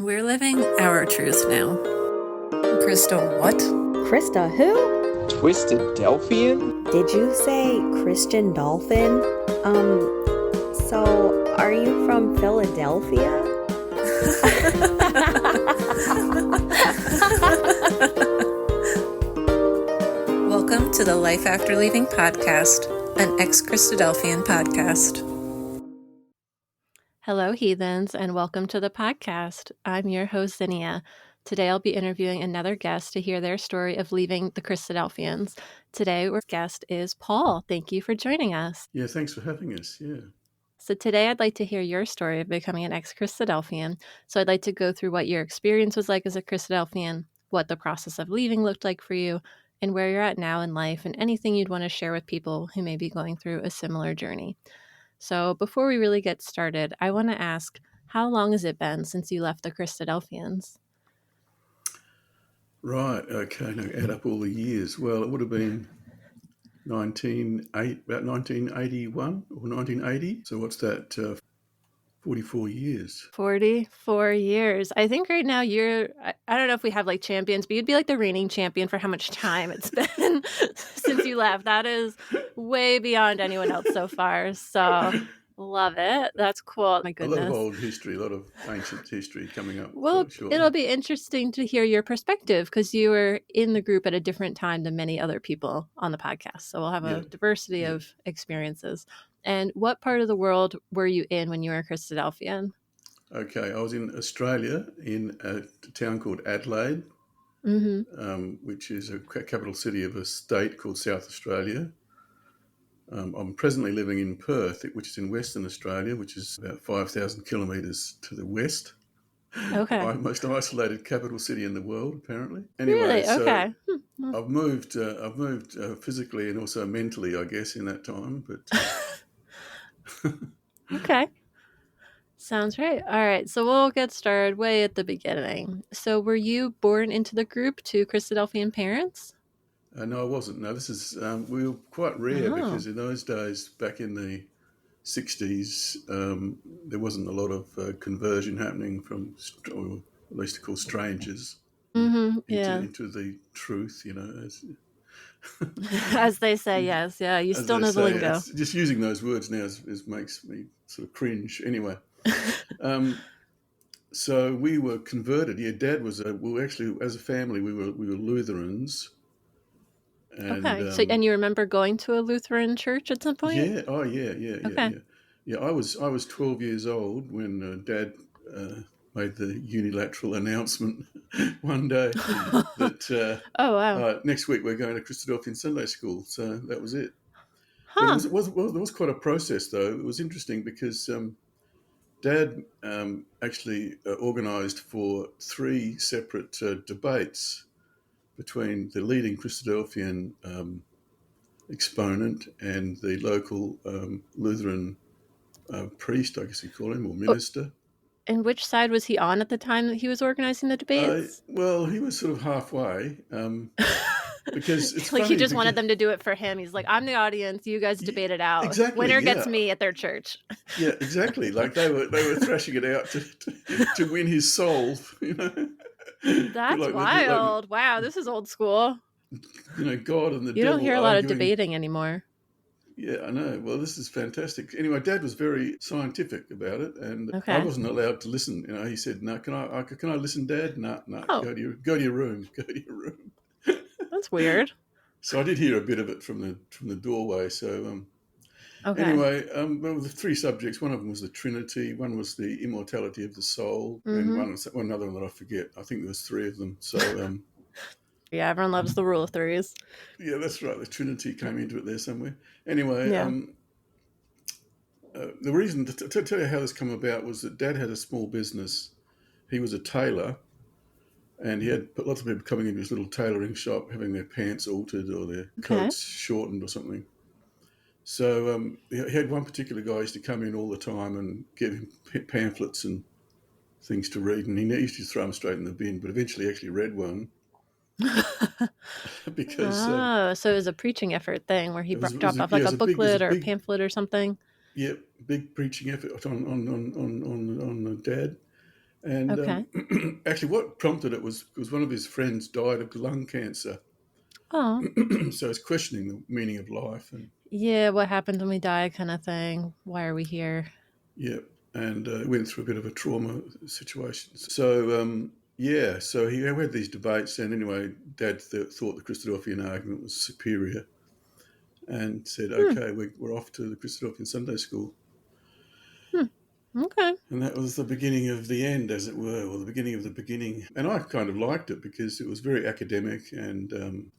We're living our truth now. Krista, what? Krista who? Christadelphian? Did you say Christian Dolphin? So are you from Philadelphia? Welcome to the Life After Leaving podcast, an ex-Christadelphian podcast. Hello, heathens, and welcome to the podcast. I'm your host, Zinnia. Today, I'll be interviewing another guest to hear their story of leaving the Christadelphians. Today, our guest is Paul. Thank you for joining us. Yeah, thanks for having us. Yeah. So today, I'd like to hear your story of becoming an ex-Christadelphian. So I'd like to go through what your experience was like as a Christadelphian, what the process of leaving looked like for you, and where you're at now in life, and anything you'd want to share with people who may be going through a similar journey. So before we really get started, I want to ask, how long has it been since you left the Christadelphians? Right. Okay. Now add up all the years. Well, it would have been about 1981 or 1980. So what's that? 44 years. 44 years. I think right now I don't know if we have like champions, but you'd be like the reigning champion for how much time it's been since you left. That is way beyond anyone else so far. So love it. That's cool. My goodness. A lot of old history, a lot of ancient history coming up. Well, it'll be interesting to hear your perspective because you were in the group at a different time than many other people on the podcast. So we'll have a diversity of experiences. And what part of the world were you in when you were a Christadelphian? Okay, I was in Australia in a town called Adelaide, which is a capital city of a state called South Australia. I'm presently living in Perth, which is in Western Australia, which is about 5,000 kilometres to the west. Okay. Most isolated capital city in the world, apparently. Really? Okay. So I've moved physically and also mentally, I guess, in that time. But okay. Sounds right. All right. So we'll get started way at the beginning. So were you born into the group to Christadelphian parents? No, I wasn't. No, this is, we were quite rare because in those days, back in the 60s, there wasn't a lot of conversion happening from, or at least called strangers, into the truth, you know. As they say, yes. Yeah, you still know the lingo. Just using those words now makes me sort of cringe. Anyway, so we were converted. Yeah, Dad was. We were actually, as a family, we were Lutherans. And, okay. And you remember going to a Lutheran church at some point? Yeah. Oh, yeah. Yeah, I was 12 years old when Dad made the unilateral announcement one day that oh wow, next week we're going to Christadelphian Sunday School. So that was it. Huh. It was quite a process, though. It was interesting because Dad actually organised for 3 separate debates between the leading Christadelphian exponent and the local Lutheran priest, I guess you call him, or minister. And which side was he on at the time that he was organizing the debates? Well, he was sort of halfway because it's like he just wanted them to do it for him. He's like, I'm the audience. You guys debate it out. Exactly. Winner gets me at their church. Yeah, exactly. Like they were thrashing it out to win his soul. You know. That's wild. Wow, this is old school. You know, God and the devil. You don't hear a lot of debating anymore. Yeah, I know. Well, this is fantastic. Anyway, Dad was very scientific about it, and I wasn't allowed to listen. You know, he said, "No, can I listen, Dad? No, Oh. go to your room. Go to your room." That's weird. So I did hear a bit of it from the doorway. So okay. Anyway, well, the 3 subjects. One of them was the Trinity. One was the immortality of the soul, and one other one that I forget. I think there was 3 of them. So. Yeah, everyone loves the rule of 3s. Yeah, that's right. The Trinity came into it there somewhere. Anyway, the reason to tell you how this came about was that Dad had a small business. He was a tailor, and he had lots of people coming into his little tailoring shop, having their pants altered or their coats shortened or something. So he had one particular guy who used to come in all the time and give him pamphlets and things to read, and he used to throw them straight in the bin, but eventually he actually read one. Because so it was a preaching effort thing where he dropped off like a booklet or a pamphlet or something. Yeah, big preaching effort on Dad, And Okay. actually, what prompted it was because one of his friends died of lung cancer. Oh, So he's questioning the meaning of life, and yeah. What happened when we die, kind of thing. Why are we here? yeah, and went through a bit of a trauma situation. So yeah, so he had these debates, and anyway, Dad thought the Christadelphian argument was superior, and said, Hmm. "Okay, we're off to the Christadelphian Sunday School." Hmm. Okay. And that was the beginning of the end, as it were, or the beginning of the beginning. And I kind of liked it because it was very academic, and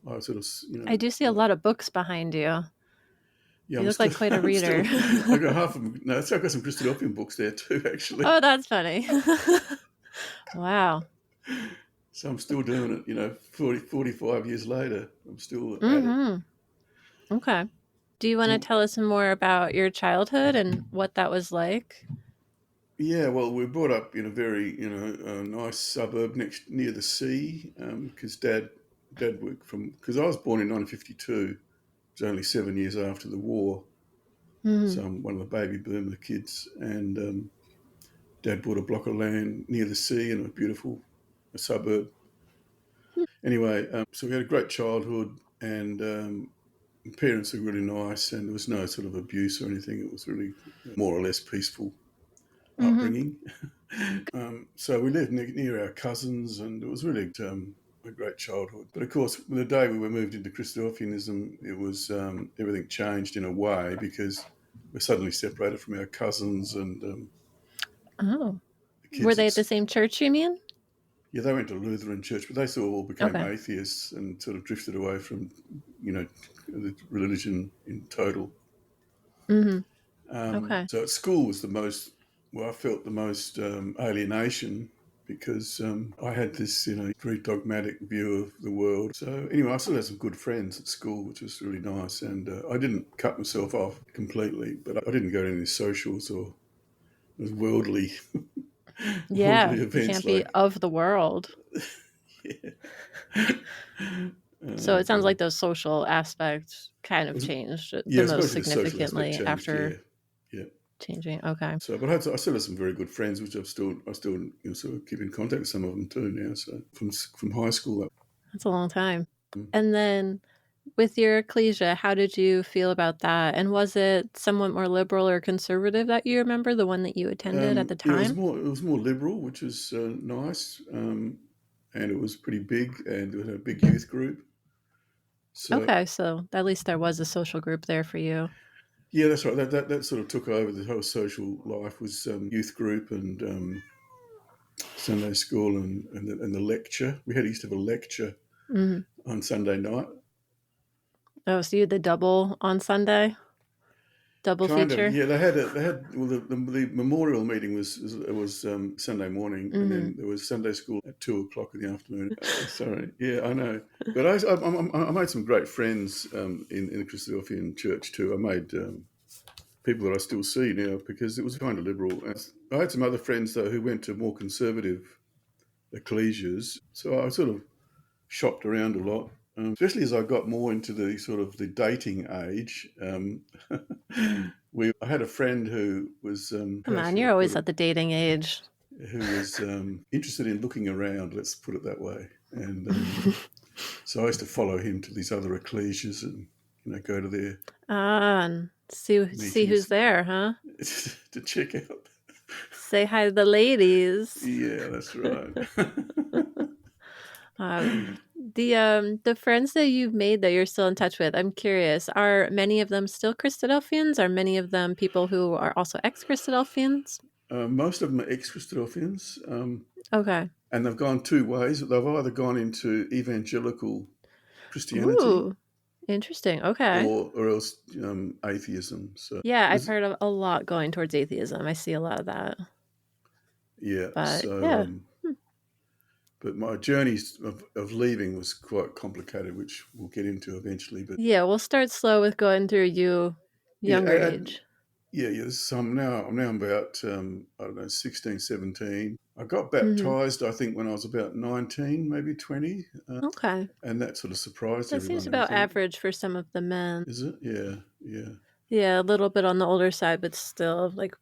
I sort of, I do see a lot of books behind you. yeah, You I'm look still, like quite a I'm reader. still, I got half of them. No, so I've got some Christadelphian books there too, actually. Oh, that's funny. Wow. So I'm still doing it, 45 years later. I'm still at it. Mm-hmm. Okay. Do you want to Well, tell us some more about your childhood and what that was like? yeah, well, we were brought up in a very, nice suburb near the sea, because Dad worked because I was born in 1952. It was only 7 years after the war. Mm-hmm. So I'm one of the baby boomer kids, and Dad bought a block of land near the sea in a suburb. Anyway, so we had a great childhood, and parents were really nice, and there was no sort of abuse or anything. It was really more or less peaceful Mm-hmm. upbringing. So we lived near our cousins, and it was really a great childhood. But of course, the day we were moved into Christadelphianism, it was everything changed in a way because we're suddenly separated from our cousins and Oh. the Were kids they at at the same church, you mean? yeah, they went to Lutheran church, but they sort of all became Okay. atheists and sort of drifted away from, the religion in total. Mm-hmm. Okay. So at school was I felt the most alienation because I had this, very dogmatic view of the world. So anyway, I still had some good friends at school, which was really nice. And I didn't cut myself off completely, but I didn't go to any socials or worldly Yeah. worldly You events can't be like, of the world. yeah. So it sounds Dear. like those social aspects kind It of was, changed yeah, the most especially the social aspect significantly changed. Yeah, after yeah. changing. Okay. So, but I still have some very good friends, which I still, sort of keep in contact with some of them too now. So from high school. That's a long time. Mm. And then with your ecclesia, how did you feel about that? And was it somewhat more liberal or conservative that you remember, the one that you attended at the Yeah, time? it was more liberal, which was nice, and it was pretty big, and it had a big youth group. So Okay, so at least there was a social group there for you. yeah, that's right. That sort of took over the whole social life was youth group and Sunday school and the lecture. Used to have a lecture Hmm. on Sunday night. Oh, so you had the double on Sunday? Double Kind of, feature? yeah. They had. Well, the memorial meeting was Sunday morning, and Hmm. then there was Sunday school at 2 o'clock in the afternoon. Sorry, yeah, I know. But I made some great friends in the Christadelphian church too. I made people that I still see now because it was kind of liberal. I had some other friends though who went to more conservative ecclesias, so I sort of shopped around a lot, especially as I got more into the sort of the dating age. I had a friend who was Come how on, should I you're put always it, at the dating age. who was interested in looking around. Let's put it that way. And so I used to follow him to these other ecclesias and go to their And see who's meetings there, huh? to check out. Say hi to the ladies. Yeah, that's right. The friends that you've made that you're still in touch with, I'm curious, are many of them still Christadelphians? Are many of them people who are also ex-Christadelphians? Most of them are ex-Christadelphians, Okay. and they've gone two ways. They've either gone into evangelical Christianity Ooh, interesting. Okay. or else atheism. So Yeah, I've there's heard of a lot going towards atheism. I see a lot of that. yeah. But So yeah. but my journey of leaving was quite complicated, which we'll get into eventually. But Yeah, we'll start slow with going through you yeah, younger age. yeah. So I'm now about I don't know 16, 17. I got Hmm. baptized I think when I was about 19, maybe 20, Okay. and that sort of surprised That seems everyone. I about think average for some of the men. is it? Yeah, yeah. Yeah, a little bit on the older side, but still like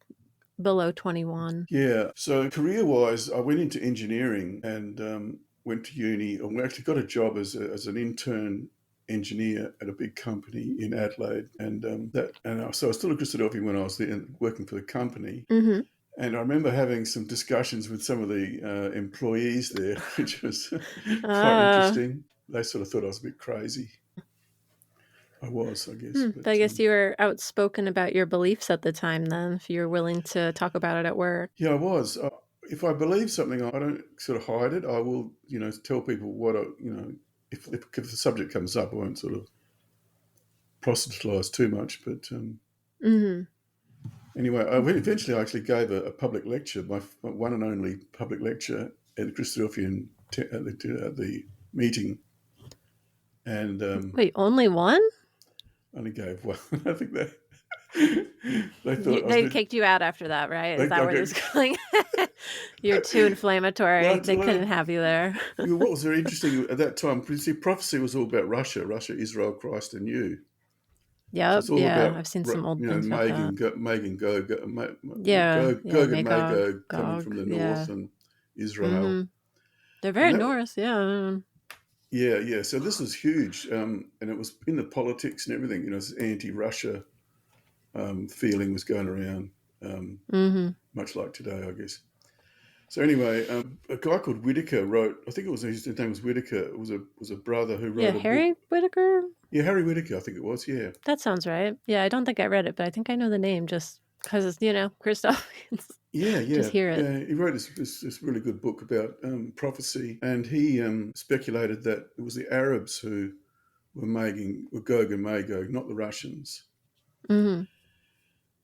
below 21. Yeah. So career-wise, I went into engineering and went to uni. And we actually got a job as an intern engineer at a big company in Adelaide. So I was still a Christadelphian when I was there working for the company. Mm-hmm. And I remember having some discussions with some of the employees there, which was quite interesting. They sort of thought I was a bit crazy. I was, I guess. But I guess you were outspoken about your beliefs at the time then, if you were willing to talk about it at work. Yeah, I was. If I believe something, I don't sort of hide it. I will, tell people what if the subject comes up, I won't sort of proselytize too much. But anyway, eventually I actually gave a public lecture, my one and only public lecture at the Christadelphian at the meeting. And wait, only one? Only gave one. I think they thought they kicked you out after that, right? Is that where this is going? You're too inflammatory. Well, they couldn't have you there. What was very interesting at that time, see, prophecy was all about Russia, Israel, Christ, and you. Yep. So I've seen some old things about that. Gog and Magog coming from the north and Israel. Mm-hmm. They're very Norse, yeah. Yeah. So this was huge, and it was in the politics and everything. This anti-Russia feeling was going around, much like today, I guess. So anyway, a guy called Whitaker wrote. I think his name was Whitaker. It was a brother who wrote. Yeah, Harry Whitaker. Yeah, Harry Whitaker. I think it was. Yeah, that sounds right. Yeah, I don't think I read it, but I think I know the name just because it's Christadelphians. Yeah. Just hear it. Yeah, he wrote this really good book about prophecy, and he speculated that it was the Arabs who were Gog and Magog, not the Russians. Mm-hmm.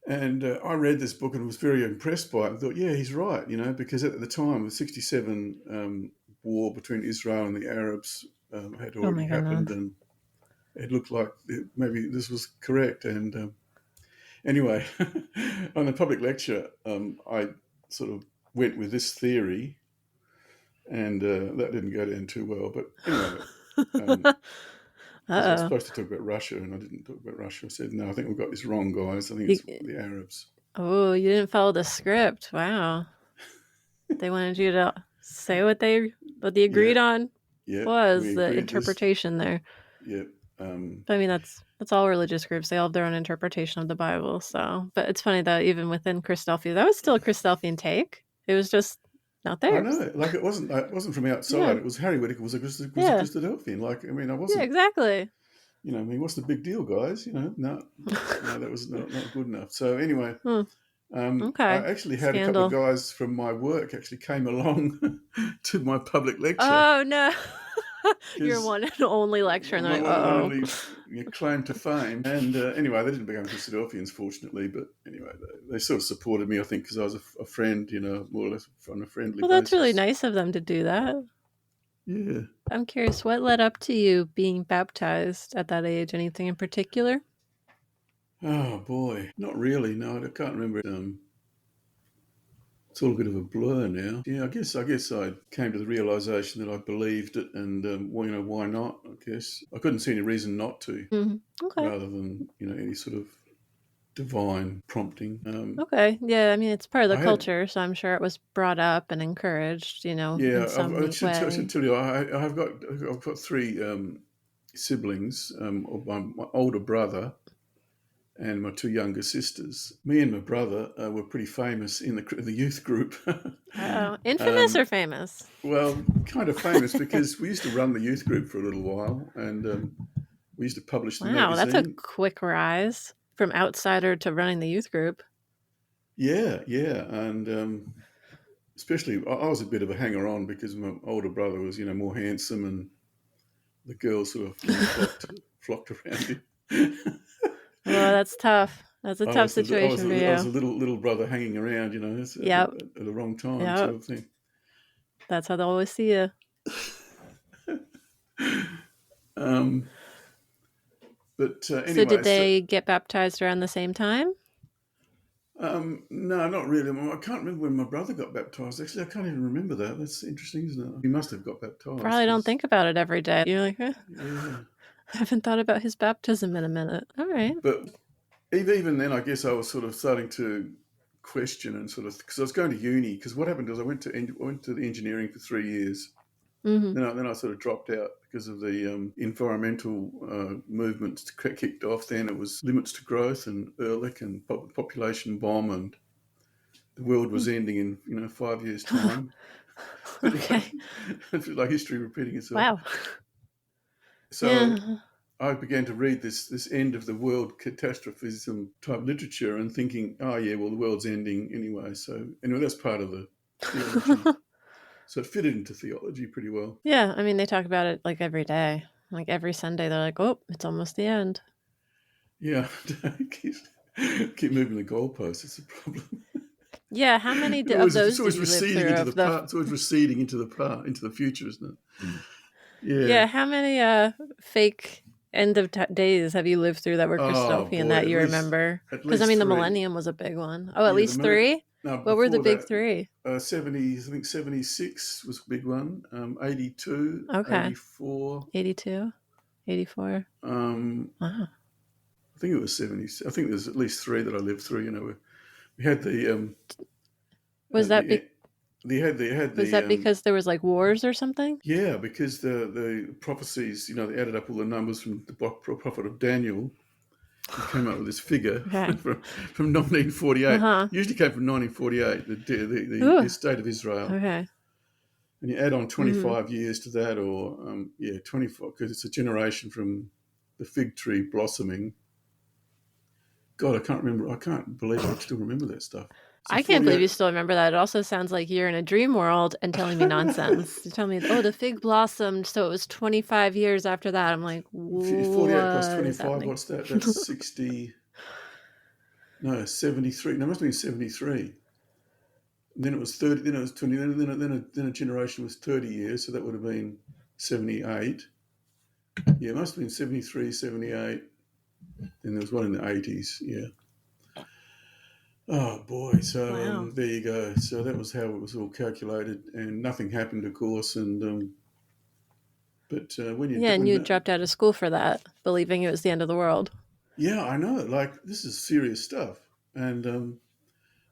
And I read this book and was very impressed by it. I thought, yeah, he's right, because at the time, the 1967 war between Israel and the Arabs had already happened, and it looked like maybe this was correct. And anyway, on the public lecture, I sort of went with this theory, and that didn't go down too well. But anyway, I was supposed to talk about Russia, and I didn't talk about Russia. I said, no, I think we've got this wrong, guys. I think it's the Arabs. Oh, you didn't follow the script. Wow. They wanted you to say what they agreed on was the interpretation there. Yeah. But I mean, that's all religious groups. They all have their own interpretation of the Bible. So, but it's funny that even within Christadelphia, that was still a Christadelphian take. It was just not there. I know, like it wasn't from outside. Yeah. It was Harry Whitaker was a Christadelphian. Like, I mean, I wasn't. Yeah, exactly. What's the big deal, guys? No, that was not good enough. So anyway, okay. I actually had a couple of guys from my work actually came along to my public lecture. Oh no. Your one and only lecture, and they're like, only claim to fame. And anyway, they didn't become Christadelphians, fortunately. But anyway, they sort of supported me, I think, because I was a friend, more or less on a friendly basis. Well, that's really nice of them to do that. Yeah. I'm curious, what led up to you being baptized at that age? Anything in particular? Oh, boy. Not really, no. I can't remember. It's all a bit of a blur now. Yeah, I guess I came to the realisation that I believed it, and why not? I guess I couldn't see any reason not to, rather than any sort of divine prompting. Okay, yeah, I mean it's part of the culture, so I'm sure it was brought up and encouraged. Yeah, I should tell you, I've got three siblings. My older brother and my two younger sisters. Me and my brother were pretty famous in the youth group. Infamous or famous? Well, kind of famous because we used to run the youth group for a little while, and we used to publish the magazine. Wow, that's a quick rise from outsider to running the youth group. Yeah, and especially I was a bit of a hanger-on because my older brother was, more handsome, and the girls sort of flocked around him. Well, that's tough. That's a tough situation for you. I was a little brother hanging around, at the wrong time, sort of thing. That's how they always see you. But anyway. So did they get baptized around the same time? No, not really. I can't remember when my brother got baptized. Actually, I can't even remember that. That's interesting, isn't it? He must have got baptized. Probably don't think about it every day. You're like, Yeah. I haven't thought about his baptism in a minute. All right. But even then, I guess I was sort of starting to question and sort of, because I was going to uni. Because what happened was I went to the engineering for 3 years. Mm-hmm. Then I sort of dropped out because of the environmental movements kicked off. Then it was limits to growth and Ehrlich and population bomb, and the world was ending in 5 years' time. Okay. like history repeating itself. Wow. So Yeah. I began to read this end of the world catastrophism type literature and thinking, oh yeah, well the world's ending anyway. So anyway, that's part of the theology. So it fitted into theology pretty well. Yeah, I mean, they talk about it like every day. Like every Sunday, they're like, oh, it's almost the end. Yeah, keep moving the goalposts. It's a problem. Yeah, how many It's always, of those it's always did you live receding through? into the past. It's always receding into the future, isn't it? Yeah, how many fake end of days have you lived through that were Christadelphian that you remember? Because I mean, the millennium was a big one. Oh, at least three? No, what were the big that, three? 70s, I think 76 was a big one. 82, Okay. 84. 82, 84. Wow. I think it was 70s. I think there's at least three that I lived through. We had the... was that because there was like wars or something? Yeah, because the prophecies, they added up all the numbers from the prophet of Daniel. He came up with this figure from 1948. Usually came from 1948, the state of Israel. Okay. And you add on 25 years to that, or 24, because it's a generation from the fig tree blossoming. God, I can't believe I still remember that stuff. So I can't believe you still remember that. It also sounds like you're in a dream world and telling me nonsense. You're telling me, the fig blossomed, so it was 25 years after that. I'm like, 48 plus 25, what's that? That's 60... No, 73. No, it must have been 73. And then it was 30, then it was 20, then a generation was 30 years, so that would have been 78. Yeah, it must have been 73, 78. And there was one in the 80s, yeah. Oh, boy. So there you go. So that was how it was all calculated, and nothing happened, of course. And but when you... Yeah, and you dropped out of school for that, believing it was the end of the world. Yeah, I know. Like, this is serious stuff. And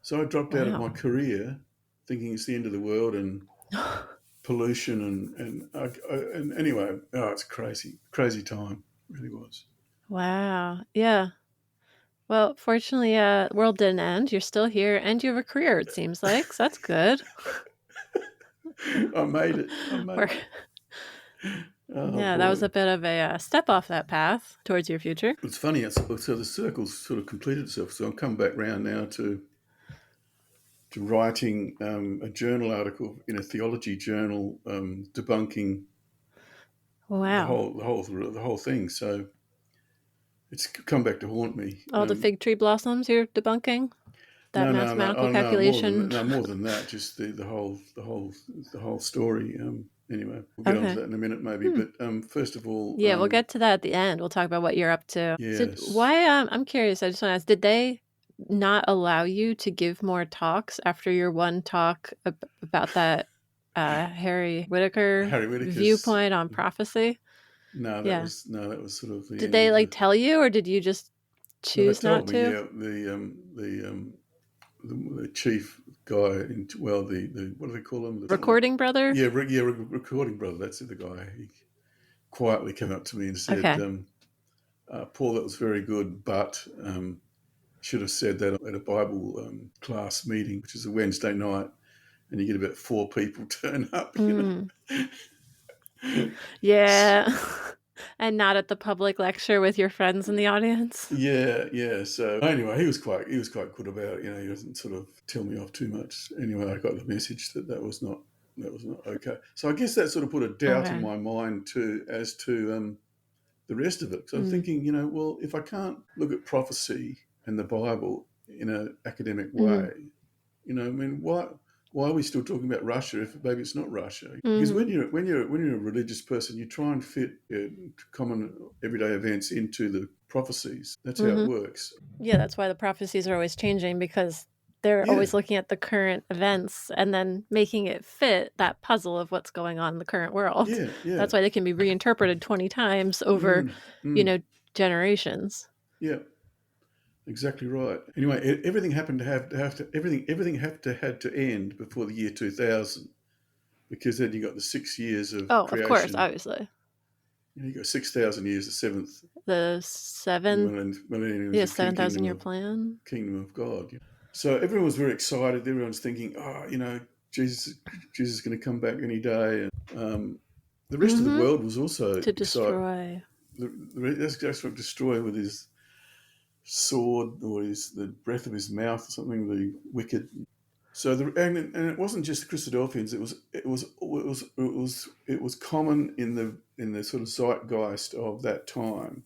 so I dropped out of my career thinking it's the end of the world and pollution and anyway, it's crazy time. It really was. Wow. Yeah. Well, fortunately, the world didn't end. You're still here, and you have a career, it seems like. So that's good. I made it. That was a bit of a step off that path towards your future. It's funny. So the circle's sort of completed itself. So I've come back round now to writing a journal article in a theology journal debunking the whole thing. So it's come back to haunt me. The fig tree blossoms you're debunking? That mathematical calculation? More than that. Just the whole story. Anyway, we'll get on to that in a minute, maybe. But first of all, we'll get to that at the end. We'll talk about what you're up to. Yes. So why? I'm curious. I just want to ask: did they not allow you to give more talks after your one talk about that Harry Whittaker's viewpoint on prophecy? No, that was sort of the... Did they tell you, or did you just choose not to? The chief guy, what do they call him? Recording brother? Yeah, recording brother. That's the guy. He quietly came up to me and said, Paul, that was very good, but should have said that at a Bible class meeting, which is a Wednesday night, and you get about 4 people turn up. Yeah. And not at the public lecture with your friends in the audience. Yeah. So anyway, he was quite good about it. He doesn't sort of tell me off too much. Anyway, I got the message that was not okay. So I guess that sort of put a doubt in my mind too as to the rest of it. So I'm thinking, well, if I can't look at prophecy and the Bible in an academic way, why are we still talking about Russia if maybe it's not Russia? Because when you're a religious person, you try and fit common everyday events into the prophecies. That's how it works. Yeah, that's why the prophecies are always changing, because they're always looking at the current events and then making it fit that puzzle of what's going on in the current world. Yeah. That's why they can be reinterpreted 20 times over, generations. Yeah. Exactly right. Anyway, everything happened to everything had to end before the year 2000, because then you got the 6 years of Oh, of course, creation. obviously. You got 6,000 years, the seventh The millennium is the 7,000 year plan. kingdom of God. So everyone was very excited. Everyone's thinking, Jesus is going to come back any day. And the rest of the world was also To excited. destroy. That's what destroy with his sword or the breath of his mouth or something. The wicked. So and it wasn't just the Christadelphians. It was common in the sort of zeitgeist of that time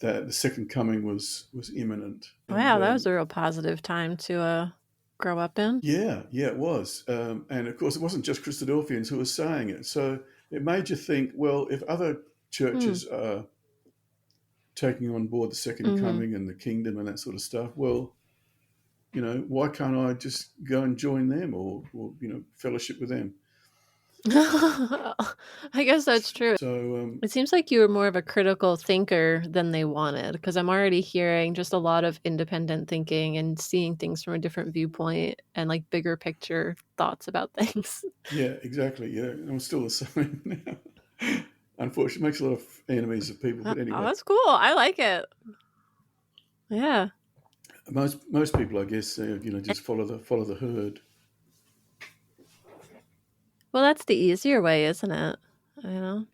that the second coming was imminent. Wow, that was a real positive time to grow up in. Yeah, it was. And of course, it wasn't just Christadelphians who were saying it. So it made you think, well, if other churches are taking on board the second coming and the kingdom and that sort of stuff, well, why can't I just go and join them or fellowship with them? I guess that's true. So it seems like you were more of a critical thinker than they wanted, because I'm already hearing just a lot of independent thinking and seeing things from a different viewpoint and like bigger picture thoughts about things. Yeah, exactly. Yeah, I'm still the same now. Unfortunately, it makes a lot of enemies of people. But anyway, oh, that's cool. I like it. Yeah. Most people, I guess, just follow the herd. Well, that's the easier way, isn't it?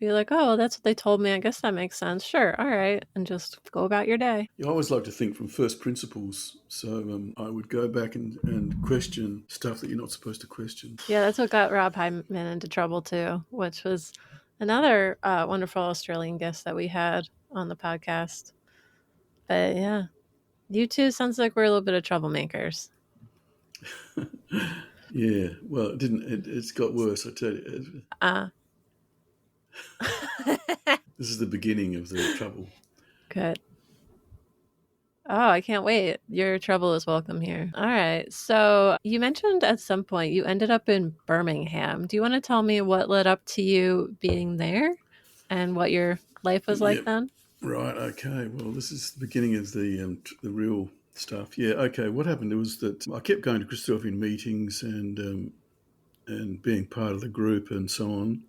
Be like, oh, well, that's what they told me. I guess that makes sense. Sure. All right. And just go about your day. I always like to think from first principles. So I would go back and question stuff that you're not supposed to question. Yeah, that's what got Rob Hyman into trouble too, which was another wonderful Australian guest that we had on the podcast. But yeah, you two sounds like we're a little bit of troublemakers. Yeah, well, it didn't. It's got worse, I tell you. This is the beginning of the trouble. Good. Oh, I can't wait. Your trouble is welcome here. All right. So you mentioned at some point you ended up in Birmingham. Do you want to tell me what led up to you being there and what your life was like then? Right. Okay. Well, this is the beginning of the real stuff. Yeah. Okay. What happened was that I kept going to Christadelphian meetings and being part of the group and so on.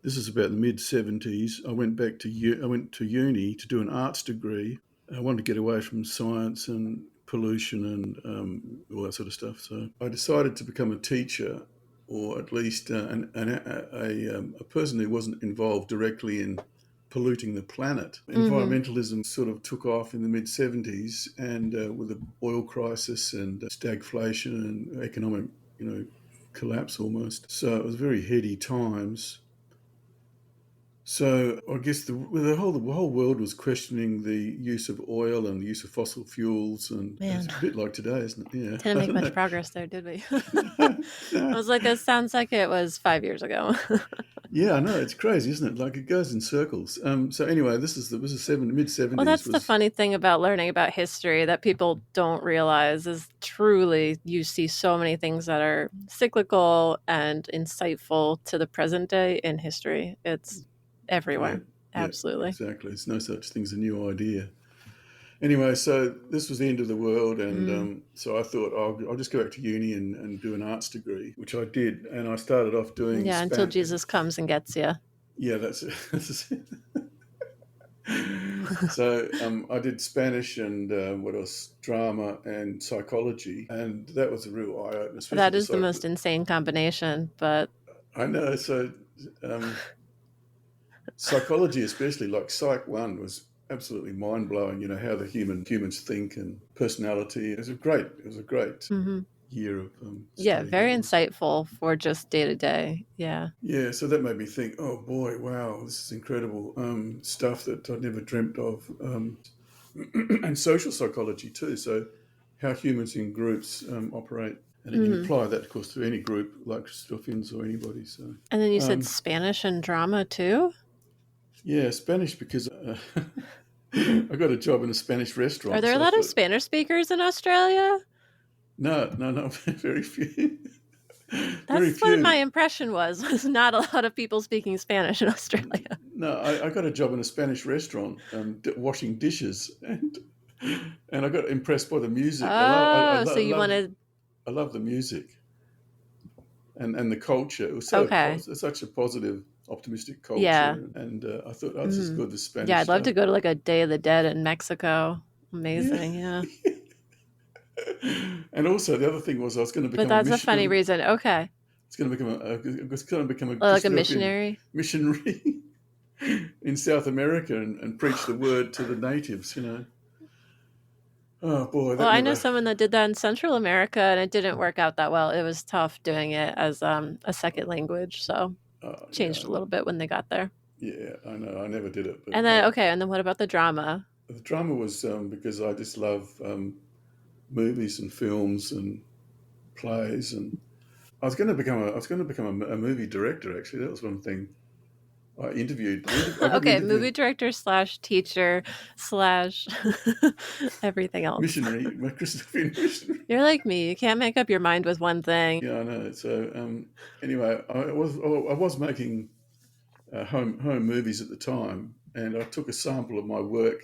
This is about the mid-70s. I went to uni to do an arts degree. I wanted to get away from science and pollution and all that sort of stuff. So I decided to become a teacher, or at least a person who wasn't involved directly in polluting the planet. Environmentalism sort of took off in the mid-70s, and with the oil crisis and stagflation and economic, collapse almost. So it was very heady times. So I guess the whole world was questioning the use of oil and the use of fossil fuels, and it's a bit like today, isn't it? Yeah. Didn't make much progress there, did we? I was like, this sounds like it was 5 years ago. Yeah, I know, it's crazy, isn't it? Like it goes in circles. So anyway, this was the mid-70s. Well, that's the funny thing about learning about history that people don't realize is truly you see so many things that are cyclical and insightful to the present day in history. It's everywhere. Yeah, absolutely. Exactly. It's no such thing as a new idea. Anyway, so this was the end of the world, and so I thought, I'll just go back to uni and do an arts degree, which I did, and I started off doing until Jesus comes and gets you. Yeah, that's it. So I did Spanish and what else? Drama and psychology, and that was a real eye-opener. That is the most insane combination, but I know. So psychology, especially like Psych 1, was absolutely mind-blowing. How the humans think and personality. It was a great year of very insightful for just day to day. Yeah, so that made me think, oh boy, wow, this is incredible stuff that I'd never dreamt of. And social psychology too, so how humans in groups operate. And then you apply that, of course, to any group like Christadelphians or anybody. So. And then you said Spanish and drama too? Yeah, Spanish, because I got a job in a Spanish restaurant. Are there a lot of Spanish speakers in Australia? No, very few. That's what my impression was not a lot of people speaking Spanish in Australia. No, I got a job in a Spanish restaurant washing dishes, and And I got impressed by the music. Oh, so you wanted... I love the music and the culture. It was Okay. such a positive, optimistic culture. Yeah. And I thought, oh, this is good, the Spanish Yeah, I'd love stuff. to go to like a Day of the Dead in Mexico. Amazing, yeah. And also the other thing was I was going to become But that's a funny reason. Okay. It's going to become a Like a missionary in South America and preach the word to the natives, you know. Oh boy! Well, I know someone that did that in Central America, and it didn't work out that well. It was tough doing it as a second language, so changed a little bit when they got there. Yeah, I know. I never did it. But, and then what about the drama? The drama was because I just love movies and films and plays, and I was going to become a movie director. Actually, that was one thing. I interviewed. Movie director / teacher / everything else. Missionary, my Christadelphian missionary. You're like me. You can't make up your mind with one thing. Yeah, I know. So anyway, I was making home movies at the time, and I took a sample of my work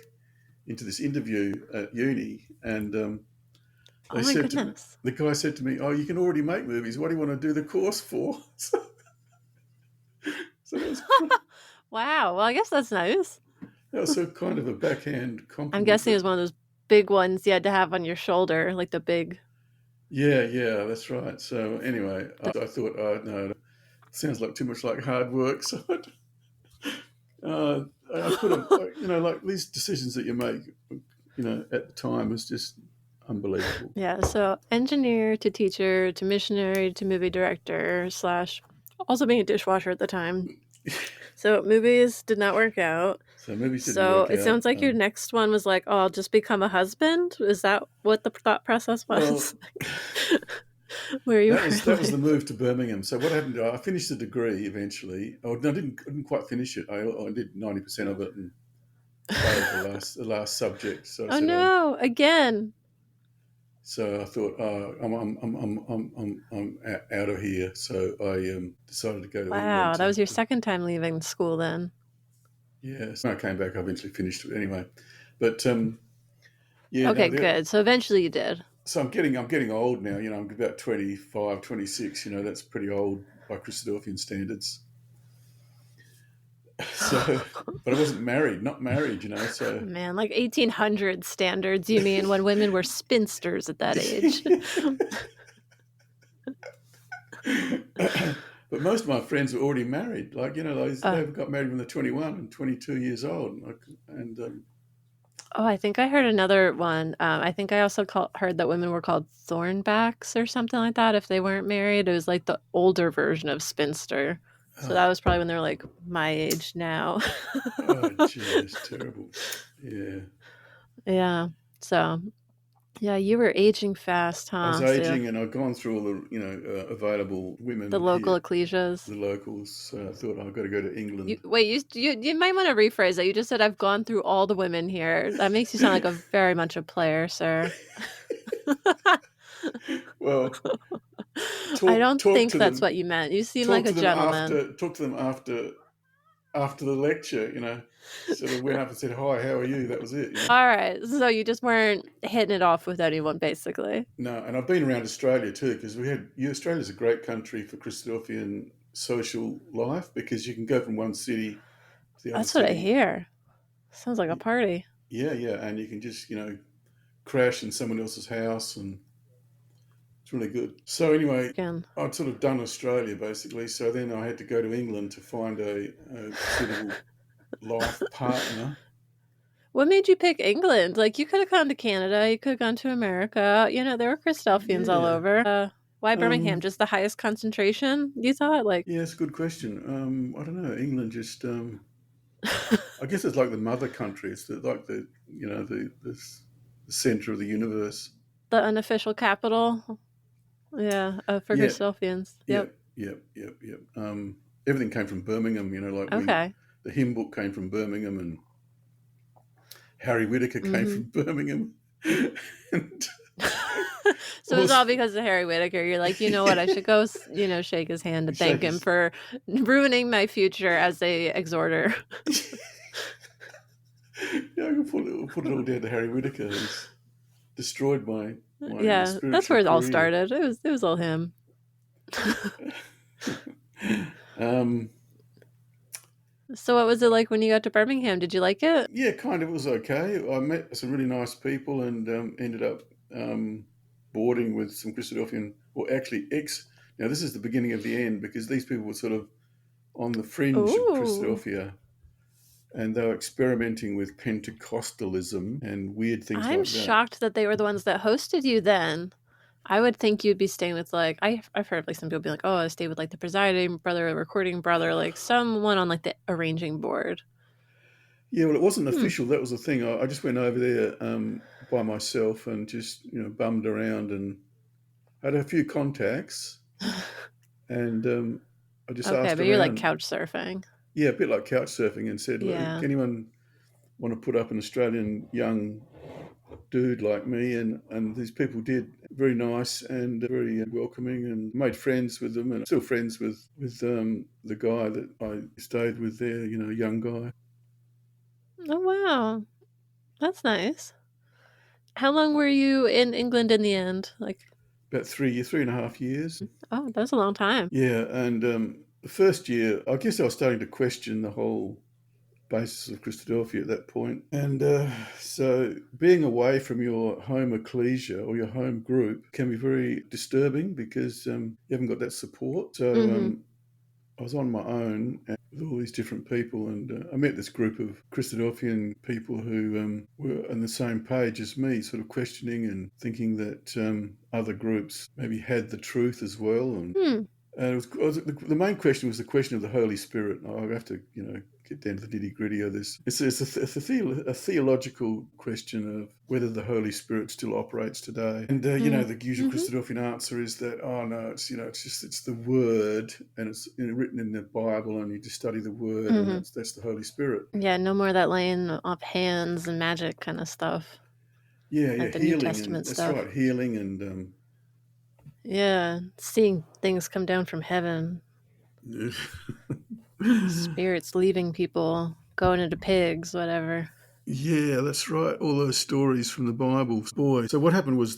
into this interview at uni, and the guy said to me, "Oh, you can already make movies. What do you want to do the course for?" So that was wow. Well, I guess that's nice. That was so kind of a backhand compliment. I'm guessing it was one of those big ones you had to have on your shoulder, like the big... Yeah, that's right. So anyway, I thought, oh, no, it sounds like too much like hard work. So I could have, like these decisions that you make, at the time was just unbelievable. Yeah, so engineer to teacher to missionary to movie director / also being a dishwasher at the time. So movies did not work out. So it sounds like your next one was like, oh, I'll just become a husband. Is that what the thought process was? Where you that was the move to Birmingham. So what happened? I finished the degree eventually. I didn't quite finish it. I did 90% of it and failed the last subject. So again. So I thought, I'm out of here. So I decided to go to England. Wow, that was your second time leaving school then. Yes, when I came back, I eventually finished it anyway. But Okay, good. So eventually you did. So I'm getting old now. I'm about 25, 26. That's pretty old by Christadelphian standards. So, but I wasn't not married, so. Man, like 1800 standards, you mean, when women were spinsters at that age. But most of my friends were already married. Like, they got married when they're 21 and 22 years old. I think I heard another one. I think I also heard that women were called thornbacks or something like that if they weren't married. It was like the older version of spinster. So that was probably when they were like my age now. Oh, gee, that's terrible. Yeah. Yeah. So, yeah, you were aging fast, huh? I was aging, and I'd gone through all the, available women. The local ecclesias. The locals. So I thought, I've got to go to England. You might want to rephrase that. You just said, I've gone through all the women here. That makes you sound like very much a player, sir. Well, I don't think that's what you meant. You seem like a gentleman. Talk to them after the lecture, Sort of went up and said, "Hi, how are you?" That was it. All right. So you just weren't hitting it off with anyone, basically. No, and I've been around Australia too, because Australia's a great country for Christadelphian social life, because you can go from one city to the other. That's what I hear. Sounds like a party. Yeah, and you can just crash in someone else's house, and it's really good. So anyway, I'd sort of done Australia basically. So then I had to go to England to find a suitable life partner. What made you pick England? Like, you could have gone to Canada, you could have gone to America. There were Christadelphians all over. Why Birmingham? Just the highest concentration, you thought? Yeah, it's a good question. I don't know. England just, I guess it's like the mother country. It's like the center of the universe. The unofficial capital. Yeah, for Christadelphians. Yep. Everything came from Birmingham. The hymn book came from Birmingham, and Harry Whittaker came from Birmingham. So it was all because of Harry Whittaker. You're like, you know what? I should go, shake his hand and thank him for ruining my future as a exhorter. Yeah, I can put it all down to Harry Whittaker, who's destroyed my Yeah, that's where spiritual it all career. started. It was all him. um, So what was it like when you got to Birmingham? Did you like it? yeah, kind of. It was okay. I met some really nice people and ended up boarding with some Christadelphian, or actually ex. Now this is the beginning of the end because these people were sort of on the fringe of Ooh. Christadelphia, and they were experimenting with Pentecostalism and weird things I'm like that. shocked that they were the ones that hosted you then. I would think you'd be staying with like I've heard like some people be like, oh, I stayed with like the presiding brother, the recording brother, like someone on like the arranging board. Yeah, well, it wasn't Hmm. official. That was the thing. I just went over there by myself and just bummed around and had a few contacts, and I just Okay, asked but you're like around. couch surfing. Yeah, a bit like couch surfing, and said, "Look, Yeah. anyone want to put up an Australian young dude like me?" And these people did. Very nice and very welcoming, and made friends with them, and still friends with the guy that I stayed with there. Young guy. Oh wow. That's nice. How long were you in England in the end? Like, About 3.5 years. oh, that was a long time. Yeah, and the first year, I guess I was starting to question the whole basis of Christadelphia at that point. And so being away from your home ecclesia or your home group can be very disturbing because you haven't got that support. So Mm-hmm. I was on my own with all these different people, and I met this group of Christadelphian people who were on the same page as me, sort of questioning and thinking that other groups maybe had the truth as well. And Hmm. the main question was the question of the Holy Spirit. I have to, get down to the nitty gritty of this. It's a theological question of whether the Holy Spirit still operates today. And the usual Mm-hmm. Christadelphian answer is that no, it's the Word, and it's written in the Bible, and you just study the Word, and Mm-hmm. that's the Holy Spirit. Yeah, no more of that laying of hands and magic kind of stuff. Yeah, Like the New healing, and Testament that's stuff. right, healing, and Yeah, seeing things come down from heaven, spirits leaving people, going into pigs, whatever. Yeah, that's right. All those stories from the Bible. Boy. So what happened was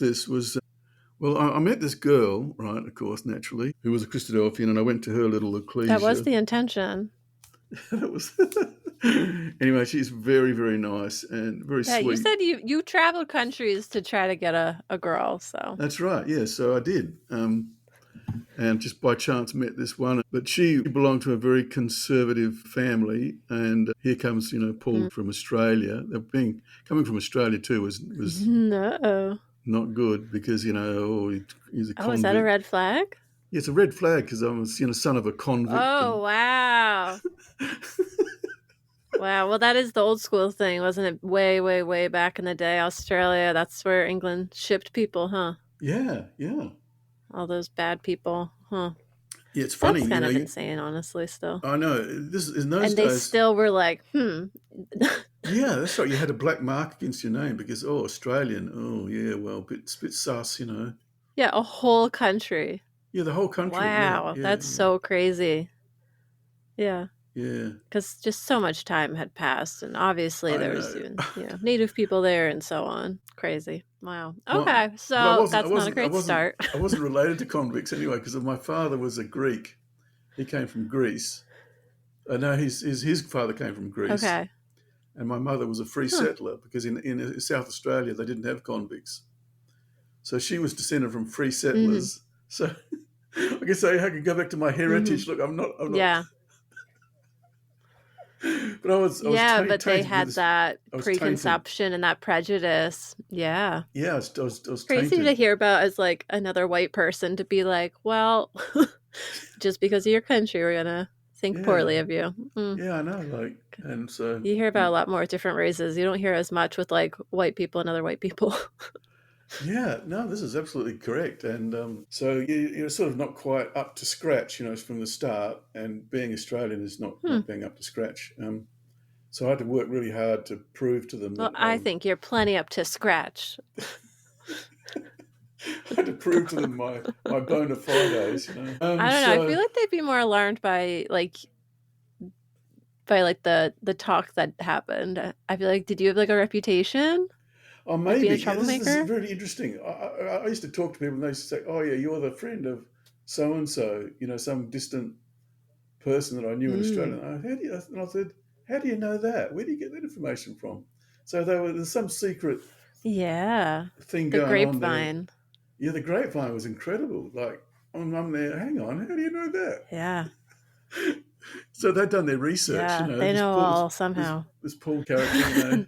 well, I met this girl, right, of course, naturally, who was a Christadelphian, and I went to her little That was ecclesia. the intention. That was anyway, she's very, very nice and very Yeah, you sweet. said you traveled countries to try to get a girl, so. That's right, yeah, so I did. And just by chance met this one. But she belonged to a very conservative family, and here comes, Paul from Australia. Coming from Australia too was No. not good because he's a Oh, is that a convict. red flag? Yeah, it's a red flag because I was son of a convict. Oh, wow. Wow, well, that is the old school thing, wasn't it? Way, way, way back in the day, Australia, that's where England shipped people, huh? Yeah. All those bad people, huh? Yeah, it's funny. That's kind of insane, honestly, still. I know this in those And they days. still were like, Yeah, that's right. You had a black mark against your name because Australian. Oh yeah, well, bit sus, Yeah, a whole country. Yeah, the whole country. Wow, that's so crazy. Yeah. Yeah. Because just so much time had passed, and obviously I there was know. even, native people there and so on. Crazy. Wow. Well, Okay, but so that's not a great start. I wasn't related to convicts anyway because my father was a Greek. He came from Greece. No, his father came from Greece. Okay. And my mother was a free settler because in South Australia they didn't have convicts. So she was descended from free settlers. So I guess I could go back to my heritage. Look, I'm not. Yeah. But I was but they had that I was preconception and that prejudice. Yeah. Yeah, I was Crazy tainted. to hear about as like another white person to be like, well, just because of your country, we're gonna think poorly of you. Yeah, I know. And so you hear about a lot more different races. You don't hear as much with like white people and other white people. Yeah, no, this is absolutely correct. And so you're sort of not quite up to scratch, from the start. And being Australian is not being up to scratch. So I had to work really hard to prove to them Well, that I think you're plenty up to scratch. I had to prove to them my bona fides. I don't know. I feel like they'd be more alarmed by like by like the talk that happened. I feel like, did you have like a reputation? Oh, Like being maybe. a Yeah, this is troublemaker? really interesting. I used to talk to people and they used to say, "Oh, yeah, you're the friend of so and so." Some distant person that I knew in Australia. Mm. And I said, "How do you know that? Where do you get that information from?" So there's some secret Yeah. thing The going on there. grapevine. Yeah, the grapevine was incredible. Like, I'm there. Hang on, how do you know that? Yeah. So they've done their research. Yeah. They This know Paul, all this somehow. this Paul character.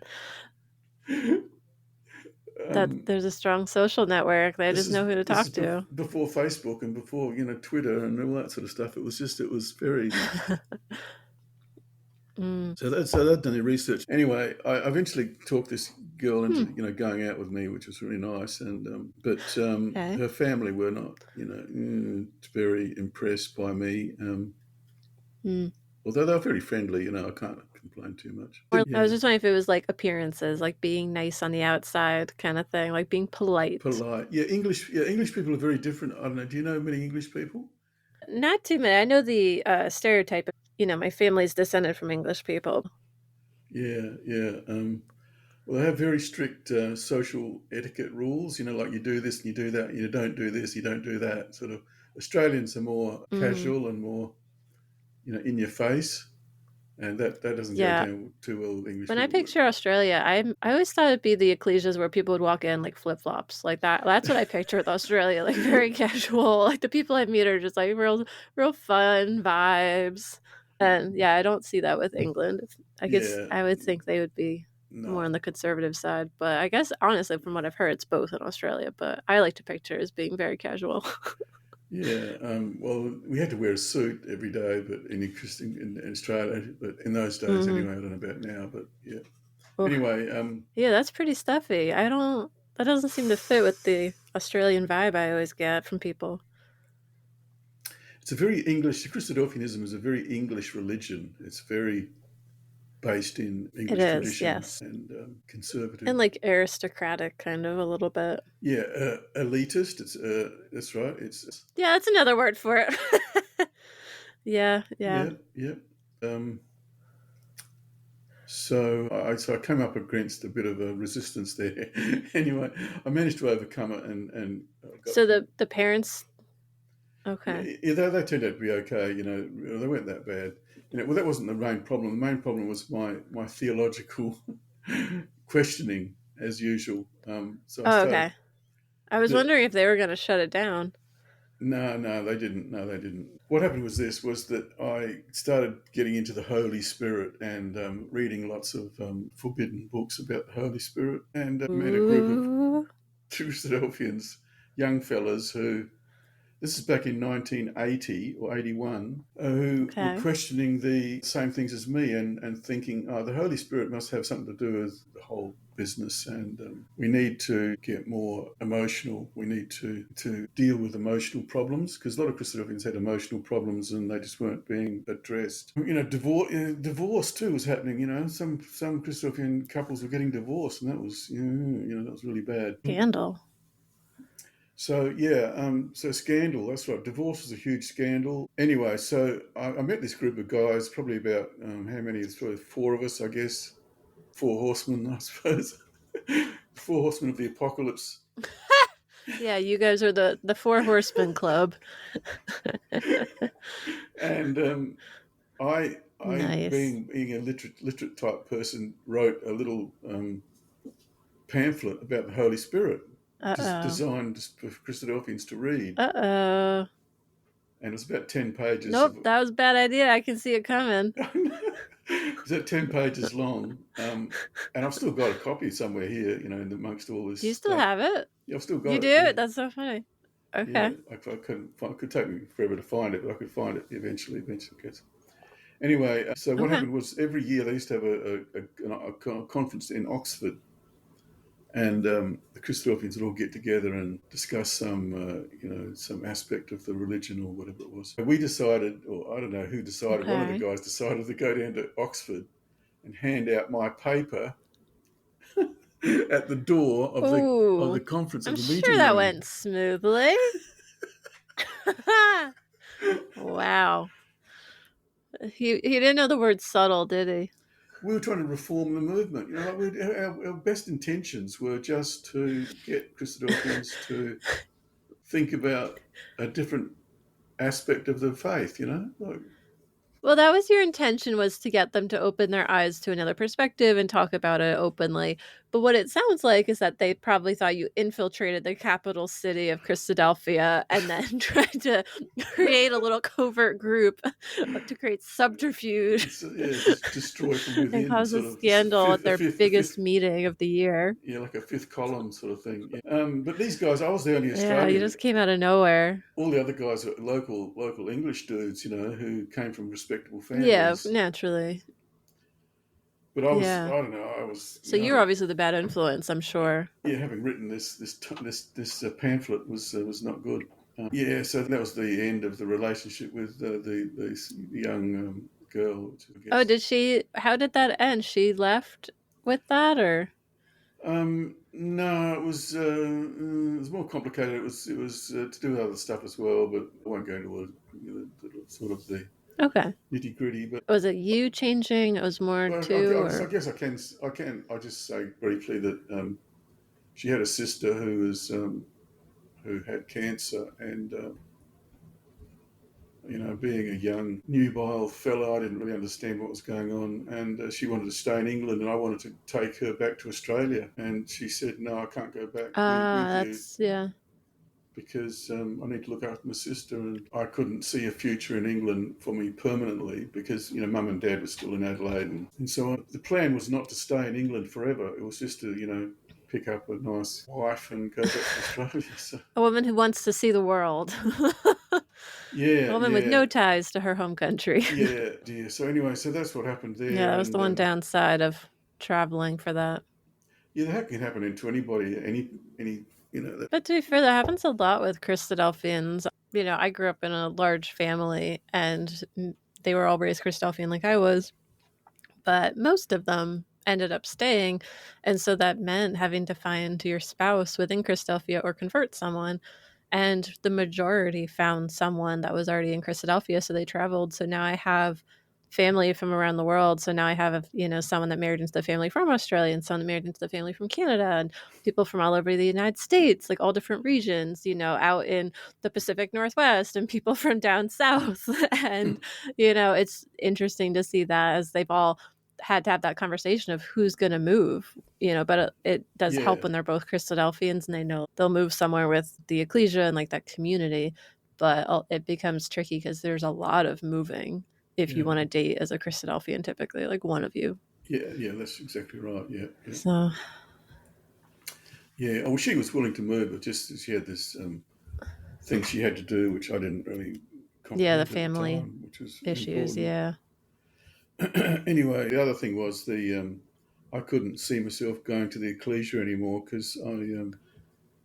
That Um, there's a strong social network. They this just is know who to this is talk to. before Facebook and before Twitter and all that sort of stuff. It was very. Mm. So they've done their research. Anyway, I eventually talked this girl into Hmm. going out with me, which was really nice. And but Okay. her family were not very impressed by me. Mm. Although they were very friendly, I can't complain too much. Or I Yeah, was just wondering if it was like appearances, like being nice on the outside kind of thing, like being polite. polite. Yeah, English. Yeah, English people are very different. I don't know. Do you know many English people? Not too many. I know the stereotype of, my family's descended from English people. Yeah, yeah. Well, they have very strict social etiquette rules. Like you do this and you do that. You don't do this. You don't do that. Sort of. Australians are more Mm. casual and more, in your face, and that doesn't go Yeah. down too well with English When I people. picture Australia, I always thought it'd be the ecclesias where people would walk in like flip flops, like that. That's what I picture with Australia, like very casual. Like the people I meet are just like real fun vibes. And yeah, I don't see that with England. Yeah, I would think they would be more on no. the conservative side, but I guess honestly, from what I've heard, it's both in Australia. But I like to picture as being very casual. Yeah, well, we had to wear a suit every day, but in Australia, but in those days Hmm. anyway, I don't know about now, but yeah. Oh, Anyway, yeah, that's pretty stuffy. That doesn't seem to fit with the Australian vibe I always get from people. it's a very English. Christadelphianism is a very English religion. It's very based in It English is, traditions yes. and conservative. And like aristocratic kind of a little bit. Yeah, elitist. That's right. It's Yeah, that's another word for it. Yeah, yeah. yeah, yeah. Um, so I came up against a bit of a resistance there. Anyway, I managed to overcome it and got So the parents, okay. yeah, they turned out to be okay. They weren't that bad. Well, that wasn't the main problem. The main problem was my theological questioning, as usual. So I Oh, started. okay. I was The, wondering if they were going to shut it down. no, they didn't. No, they didn't. What happened was that I started getting into the Holy Spirit and reading lots of forbidden books about the Holy Spirit, and met a group of Ooh. Christadelphians, young fellas who. This is back in 1980 or 81, who were Okay. questioning the same things as me and thinking, oh, the Holy Spirit must have something to do with the whole business, and we need to get more emotional. We need to deal with emotional problems, because a lot of Christadelphians had emotional problems and they just weren't being addressed. Divorce too was happening. Some Christadelphian couples were getting divorced, and that was that was really bad. Scandal. So yeah, so scandal. That's right. Divorce was a huge scandal. Anyway, so I met this group of guys, probably about how many? It's probably four of us, I guess. Four horsemen, I suppose. Four horsemen of the apocalypse. Yeah, you guys are the Four Horsemen Club. And I Nice. being a literate type person, wrote a little pamphlet about the Holy Spirit, Uh-oh. designed for Christadelphians to read. Uh-oh. And it was about 10 pages Nope, of that was a bad idea. I can see it coming. It's at 10 pages long, and I've still got a copy somewhere here, amongst all Do you this still stuff. have it? Yeah, I've still You got it. do? Yeah, That's so funny. yeah. Okay. I couldn't find. It could take me forever to find it, but I could find it eventually. Guess. Anyway, so what Okay. happened was every year they used to have a conference in Oxford, and the Christadelphians would all get together and discuss some aspect of the religion or whatever it was. We decided, or I don't know who decided. One of the Okay. guys decided to go down to Oxford and hand out my paper at the door of the Ooh, conference I'm of the sure meeting that room. went smoothly. Wow. He didn't know the word subtle, did he? We were trying to reform the movement. Our best intentions were just to get Christadelphians to think about a different aspect of the faith. Well, that was your intention, was to get them to open their eyes to another perspective and talk about it openly. But what it sounds like is that they probably thought you infiltrated the capital city of Christadelphia and then tried to create a little covert group to create subterfuge just destroy from within, and cause sort a of scandal at their biggest meeting of the year. Yeah, like a fifth column sort of thing. Yeah. But these guys, I was the only Australian. Yeah, you just came out of nowhere. All the other guys are local English dudes, who came from respectable families. Yeah, naturally. But I don't know, I was. So you're obviously the bad influence, I'm sure. Yeah, having written this pamphlet was not good. So that was the end of the relationship with the young girl. Oh, did she? How did that end? She left with that, or? No, it was more complicated. It was to do with other stuff as well, but I won't go into sort of the nitty gritty. But was it you changing? It was more too. I guess I can. I just say briefly that she had a sister who had cancer, and being a young nubile fellow, I didn't really understand what was going on, and she wanted to stay in England, and I wanted to take her back to Australia, and she said, "No, I can't go back with you." Yeah. Because I need to look after my sister, and I couldn't see a future in England for me permanently because, Mum and Dad were still in Adelaide. And so the plan was not to stay in England forever. It was just to, pick up a nice wife and go back to Australia. So. A woman who wants to see the world. Yeah. A woman with no ties to her home country. Yeah. So anyway, so that's what happened there. Yeah, that was the one downside of traveling for that. Yeah, that can happen to anybody, any. But to be fair, that happens a lot with Christadelphians. I grew up in a large family, and they were all raised Christadelphian like I was, but most of them ended up staying, and so that meant having to find your spouse within Christadelphia or convert someone, and the majority found someone that was already in Christadelphia, so they traveled. So now I have family from around the world. So now I have, someone that married into the family from Australia and someone that married into the family from Canada and people from all over the United States, like all different regions, out in the Pacific Northwest and people from down south. And, it's interesting to see that as they've all had to have that conversation of who's going to move, but it does help when they're both Christadelphians and they know they'll move somewhere with the ecclesia and like that community. But it becomes tricky because there's a lot of moving. If you want to date as a Christadelphian, typically, like one of you. Yeah, that's exactly right. Yeah. So. Yeah, well, she was willing to move, but just she had this thing she had to do, which I didn't really comprehend. Yeah, the family at the time, which was issues. important. Yeah. Anyway, the other thing was I couldn't see myself going to the ecclesia anymore because I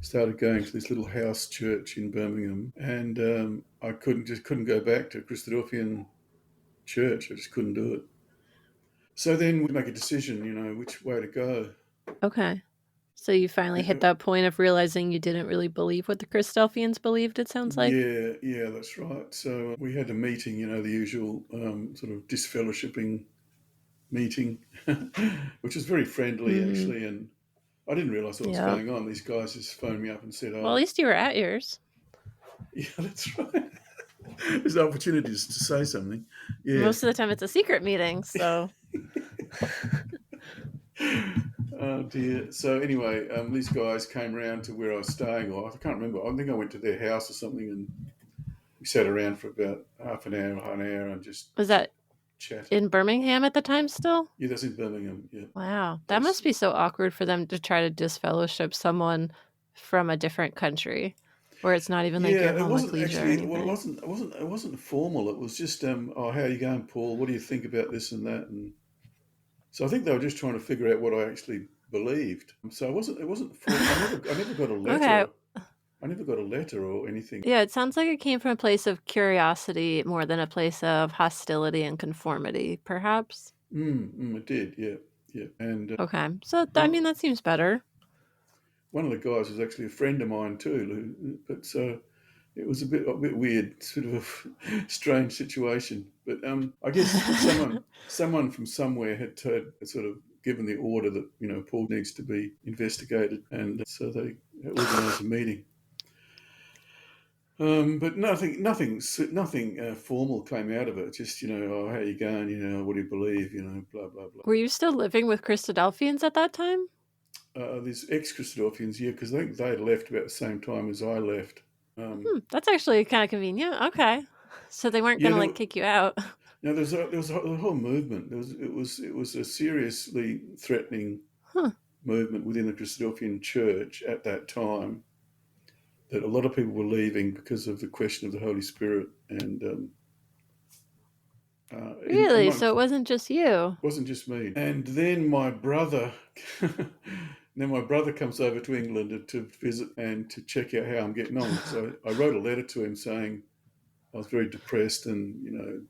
started going to this little house church in Birmingham, and I couldn't go back to Christadelphian church. I just couldn't do it. So then we make a decision, which way to go. Okay. So you finally hit that point of realizing you didn't really believe what the Christadelphians believed, it sounds like? Yeah, that's right. So we had a meeting, the usual sort of disfellowshipping meeting, which was very friendly, actually, and I didn't realise what was going on. These guys just phoned me up and said, well, at least you were at yours. Yeah, that's right. There's opportunities to say something. Yeah. Most of the time it's a secret meeting, so... Oh dear. So anyway, these guys came around to where I was staying, or I can't remember. I think I went to their house or something, and we sat around for about half an hour, and just was that chat. In Birmingham at the time still? Yeah, that's in Birmingham. Yeah. Wow, that must be so awkward for them to try to disfellowship someone from a different country, where it's not even like your home ecclesia or anything. Well, it wasn't formal. It was just, how are you going, Paul? What do you think about this and that? And so I think they were just trying to figure out what I actually believed. So it wasn't formal. I never got a letter. Okay. I never got a letter or anything. Yeah, it sounds like it came from a place of curiosity more than a place of hostility and conformity, perhaps. It did, yeah. And okay, so that seems better. One of the guys was actually a friend of mine too. But so it was a bit weird, sort of a strange situation. But I guess someone from somewhere had sort of given the order that Paul needs to be investigated, and so they organised a meeting. But nothing formal came out of it. Just oh, how you going? What do you believe? Blah blah blah. Were you still living with Christadelphians at that time? These ex-Christadelphians, yeah, because I think they left about the same time as I left. That's actually kind of convenient. Okay, so they weren't going to kick you out. No, there was a whole movement. It was a seriously threatening movement within the Christadelphian church at that time, that a lot of people were leaving because of the question of the Holy Spirit. And really? So it wasn't just you? It wasn't just me. And then my brother comes over to England to visit and to check out how I'm getting on. So I wrote a letter to him saying I was very depressed and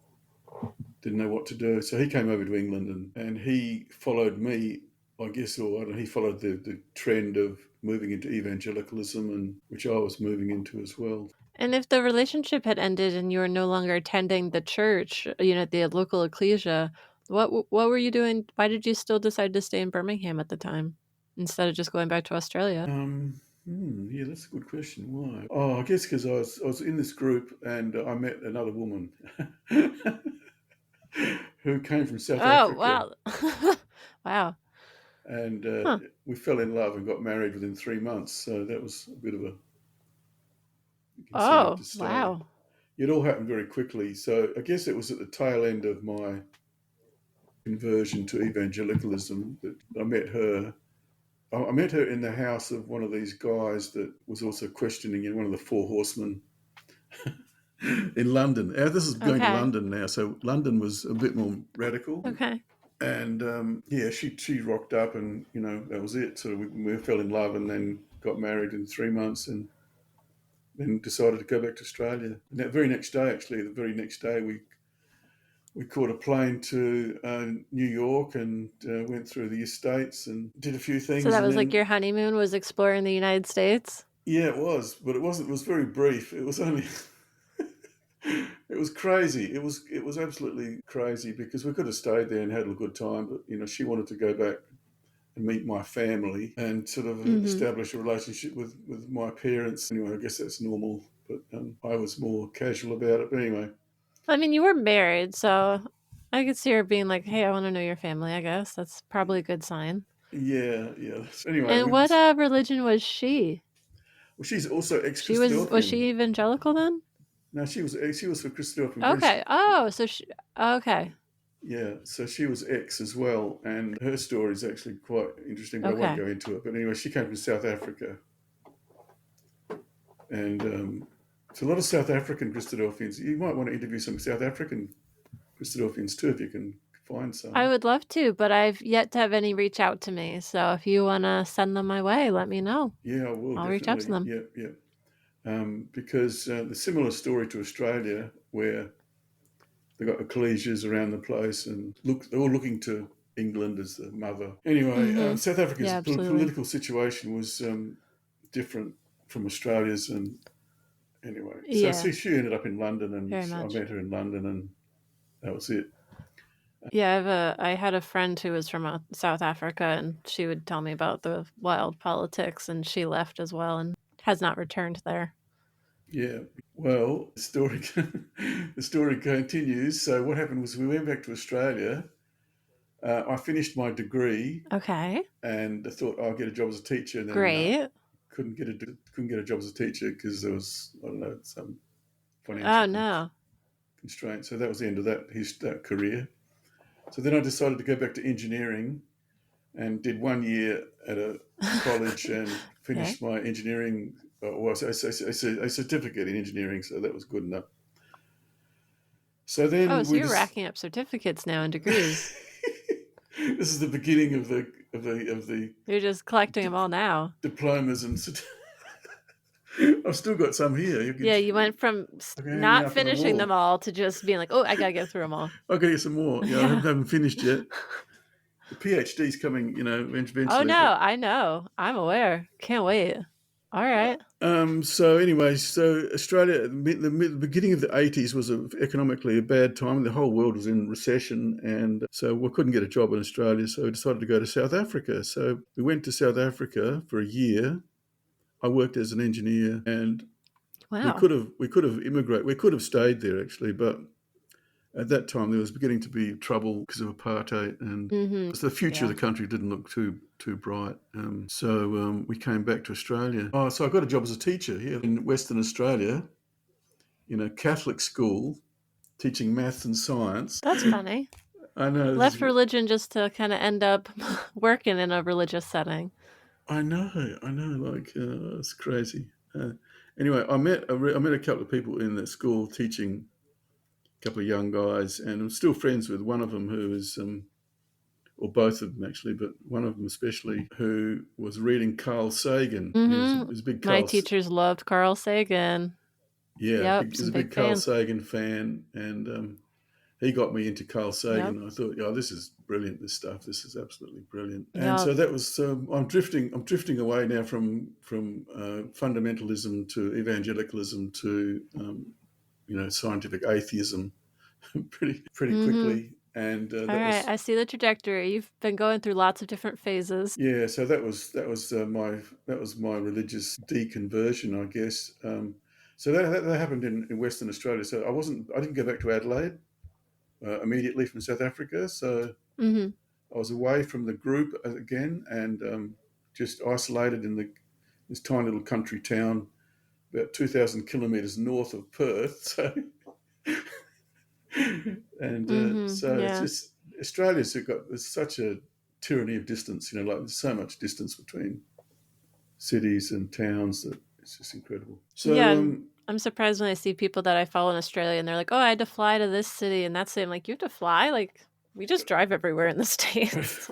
didn't know what to do. So he came over to England and he followed me, I guess, or he followed the trend of moving into evangelicalism, and which I was moving into as well. And if the relationship had ended and you were no longer attending the church, the local ecclesia, what were you doing? Why did you still decide to stay in Birmingham at the time instead of just going back to Australia? Yeah, that's a good question. Why? Oh, I guess because I was in this group and I met another woman who came from South Africa. Oh, wow. Wow. And we fell in love and got married within 3 months. So that was a bit of a... Oh, wow. It all happened very quickly. So I guess it was at the tail end of my conversion to evangelicalism that I met her. I met her in the house of one of these guys that was also questioning one of the four horsemen in London. This is going to London now. So London was a bit more radical. Okay. And she rocked up, and that was it. So we fell in love, and then got married in 3 months, and then decided to go back to Australia. And that very next day, we caught a plane to New York and went through the estates and did a few things. So that was like your honeymoon was exploring the United States? Yeah, it was, but it wasn't. It was very brief. It was only. It was crazy. It was absolutely crazy because we could have stayed there and had a good time, but she wanted to go back and meet my family and sort of establish a relationship with my parents. Anyway, I guess that's normal, but I was more casual about it. But anyway, I mean, you were married, so I could see her being like, "Hey, I want to know your family." I guess that's probably a good sign. Yeah. Anyway, and what religion was she? Well, she's also ex-Christadelphian. Was she evangelical then? No, she was for Christadelphian. Okay. Oh, so okay. Yeah, so she was ex as well, and her story is actually quite interesting, but I won't go into it. But anyway, she came from South Africa, and so a lot of South African Christadelphians. You might want to interview some South African Christadelphians too, if you can find some. I would love to, but I've yet to have any reach out to me. So if you want to send them my way, let me know. Yeah, I will. I'll reach out to them. Yeah. Because the similar story to Australia, where they've got ecclesias around the place and they're all looking to England as the mother. Anyway, South Africa's political situation was different from Australia's, and anyway, so she ended up in London, and I met her in London, and that was it. Yeah, I had a friend who was from South Africa, and she would tell me about the wild politics, and she left as well and has not returned there. Yeah, well, the story continues. So what happened was we went back to Australia. I finished my degree. Okay. And I thought I'll get a job as a teacher. And then Great. Couldn't get a job as a teacher because there was, I don't know, some financial constraint. So that was the end of that career. So then I decided to go back to engineering and did 1 year at a college and finished my engineering. A certificate in engineering, so that was good enough. So then, so you're racking up certificates now and degrees. This is the beginning of the. You're just collecting them all now. Diplomas and. I've still got some here. You went from not finishing them all to just being like, "Oh, I gotta get through them all." I'll get you some more. I haven't finished yet. The PhD's coming, eventually. Oh no, I know. I'm aware. Can't wait. All right. So anyway, so Australia, the beginning of the 80s was economically a bad time. The whole world was in recession, and so we couldn't get a job in Australia, so we decided to go to South Africa. So we went to South Africa for a year. I worked as an engineer, and we Wow. could have immigrated. We could have stayed there actually, but at that time there was beginning to be trouble because of apartheid, and the future of the country didn't look too bright. So we came back to Australia. So I got a job as a teacher here in Western Australia in a Catholic school teaching maths and science. That's funny. I know. Left religion just to kind of end up working in a religious setting. I know. Like it's crazy. Anyway, I met a couple of people in the school teaching. Couple of young guys, and I'm still friends with one of them who is, or both of them actually, but one of them especially, who was reading Carl Sagan. He was a big My teachers loved Carl Sagan. Yeah, he was a big Carl Sagan fan, and he got me into Carl Sagan. I thought, this is brilliant. This stuff, this is absolutely brilliant. And so that was. I'm drifting away now from fundamentalism to evangelicalism to scientific atheism pretty quickly. And all right, I see the trajectory. You've been going through lots of different phases. Yeah, so that was my religious deconversion, I guess. So that happened in Western Australia. So I didn't go back to Adelaide immediately from South Africa. So I was away from the group again, and just isolated in this tiny little country town about 2,000 kilometres north of Perth. So, it's just there's such a tyranny of distance. Like there's so much distance between cities and towns that it's just incredible. So I'm surprised when I see people that I follow in Australia and they're like, "Oh, I had to fly to this city and that city." I'm like, "You have to fly? Like we just drive everywhere in the States."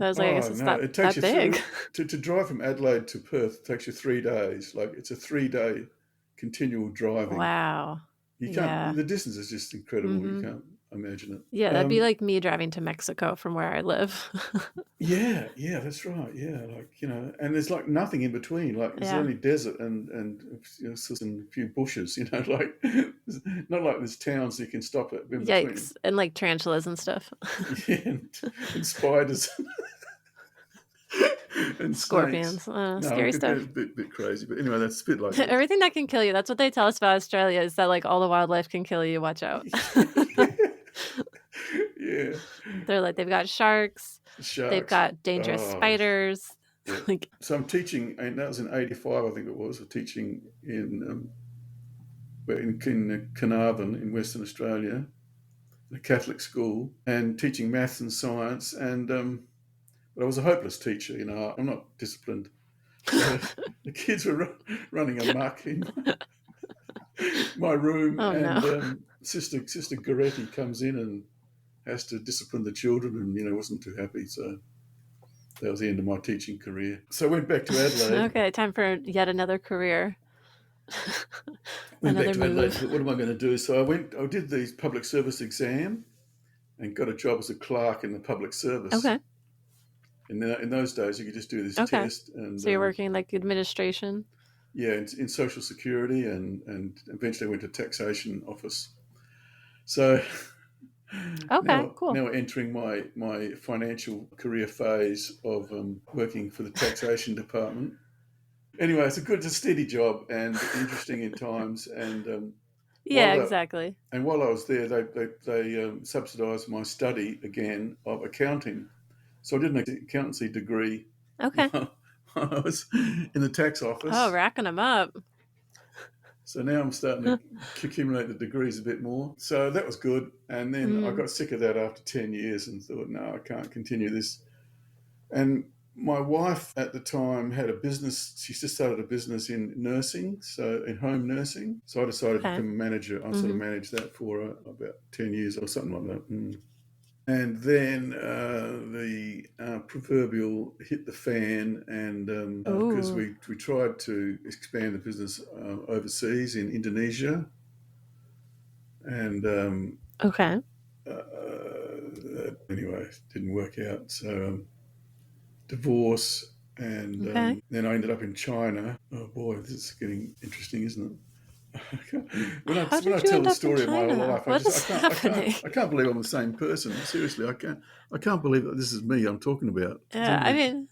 I was like, I guess it's not that big. To drive from Adelaide to Perth takes you 3 days. Like it's a 3-day continual driving. Wow. You can't. The distance is just incredible. You can't imagine it. Yeah, that'd be like me driving to Mexico from where I live. Yeah, that's right. Yeah, like and there's like nothing in between. Like there's only desert and a few bushes. Like not like there's towns you can stop at. In Yikes! Between. And like tarantulas and stuff. Yeah, and spiders. And scorpions. Scary stuff. A bit crazy, but anyway, that's a bit like everything that can kill you. That's what they tell us about Australia, is that like all the wildlife can kill you. Watch out. Yeah. They're like, they've got sharks. They've got dangerous spiders. Yeah. So I'm teaching, and that was in '85, I think it was. Teaching in Carnarvon in Western Australia, in a Catholic school, and teaching maths and science, and but I was a hopeless teacher. I'm not disciplined. So the kids were running amok in my room, Sister Goretti comes in and has to discipline the children, and wasn't too happy. So that was the end of my teaching career. So I went back to Adelaide. Okay, time for yet another career. Went back to Adelaide. What am I going to do? So I did the public service exam and got a job as a clerk in the public service. Okay. And in those days, you could just do this test. And so you're working like administration? Yeah, in Social Security, and eventually went to taxation office. So cool. Now entering my financial career phase of working for the taxation department. Anyway, it's a steady job and interesting in times. And exactly. And while I was there, they subsidised my study again of accounting. So I did an accountancy degree. Okay. I was in the tax office. Oh, racking them up. So now I'm starting to accumulate the degrees a bit more. So that was good. And then I got sick of that after 10 years and thought, no, I can't continue this. And my wife at the time had a business. She just started a business in nursing, so in home nursing. So I decided to become a manager. I sort of managed that for about 10 years or something like that. And then the proverbial hit the fan, and because we tried to expand the business overseas in Indonesia, and anyway, it didn't work out. So divorce, And Okay. then I ended up in China. Oh boy, this is getting interesting, isn't it? when I How when I did you tell end the up in story of my China? life, What is happening? I can't believe I'm the same person. Seriously, I can't believe that this is me I'm talking about. Yeah, I mean,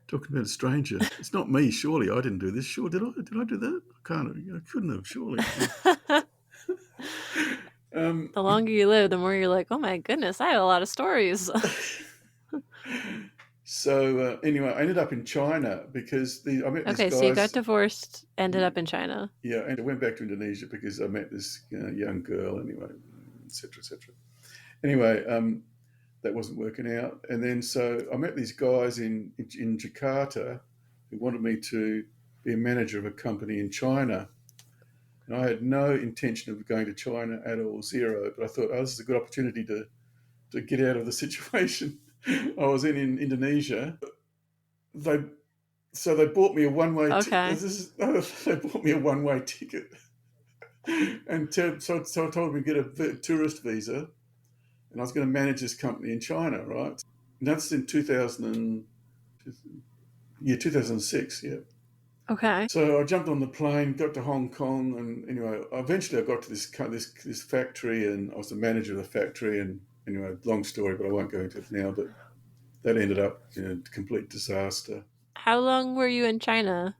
Talking about a stranger. It's not me, surely. I didn't do this. Sure, did I? Did I do that? I can't. I couldn't have, surely. the longer you live, the more you're like, oh my goodness, I have a lot of stories. So anyway, I ended up in China because I met these Okay, so you got guys. divorced, ended up in China. Yeah, and I went back to Indonesia because I met this young girl. Anyway, etc. etc. Anyway, that wasn't working out, and then so I met these guys in Jakarta who wanted me to be a manager of a company in China. And I had no intention of going to China at all, zero. But I thought, oh, this is a good opportunity to get out of the situation I was in Indonesia. They bought me a one-way Okay. they bought me a one-way ticket, and so I told me to get a tourist visa, and I was going to manage this company in China, right? And that's in 2006, yeah. Okay. So I jumped on the plane, got to Hong Kong, and anyway, eventually I got to this factory, and I was the manager of the factory. And anyway, long story, but I won't go into it now. But that ended up in a complete disaster. How long were you in China?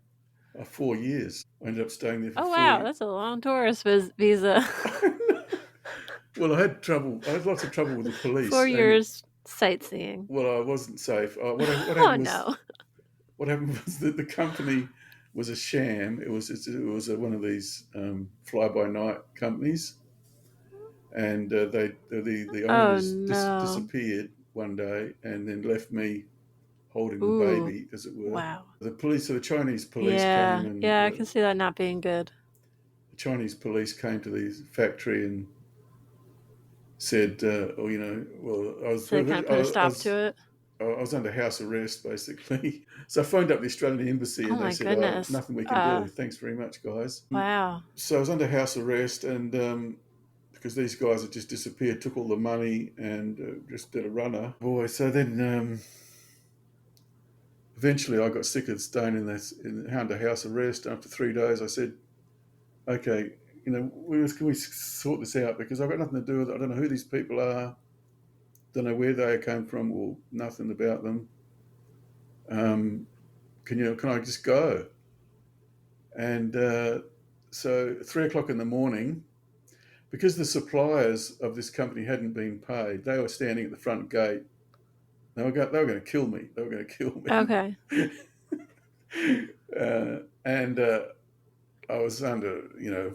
4 years. I ended up staying there for Oh, 4 wow. years. That's a long tourist visa. Well, I had trouble. I had lots of trouble with the police. 4 years sightseeing. Well, I wasn't safe. What Oh, happened was, no. what happened was that the company was a sham. It was one of these fly-by-night companies, and the owners no. disappeared one day and then left me holding the Ooh. baby, as it were. Wow. The Chinese police Yeah. came and Yeah, I can see that not being good. the Chinese police came to the factory and said, "Oh, I was So they kind of put a stop to it. I was under house arrest, basically." So I phoned up the Australian embassy, Oh and they my said, goodness. "Nothing we can do. Thanks very much, guys." Wow. So I was under house arrest, and because these guys had just disappeared, took all the money, and just did a runner. Boy, so then eventually I got sick of staying under house arrest. After 3 days, I said, "Okay, can we sort this out? Because I've got nothing to do with it. I don't know who these people are. Don't know where they came from or nothing about them. Can I just go?" And so 3:00 in the morning, because the suppliers of this company hadn't been paid, they were standing at the front gate. They were going to kill me. Okay. And I was under, a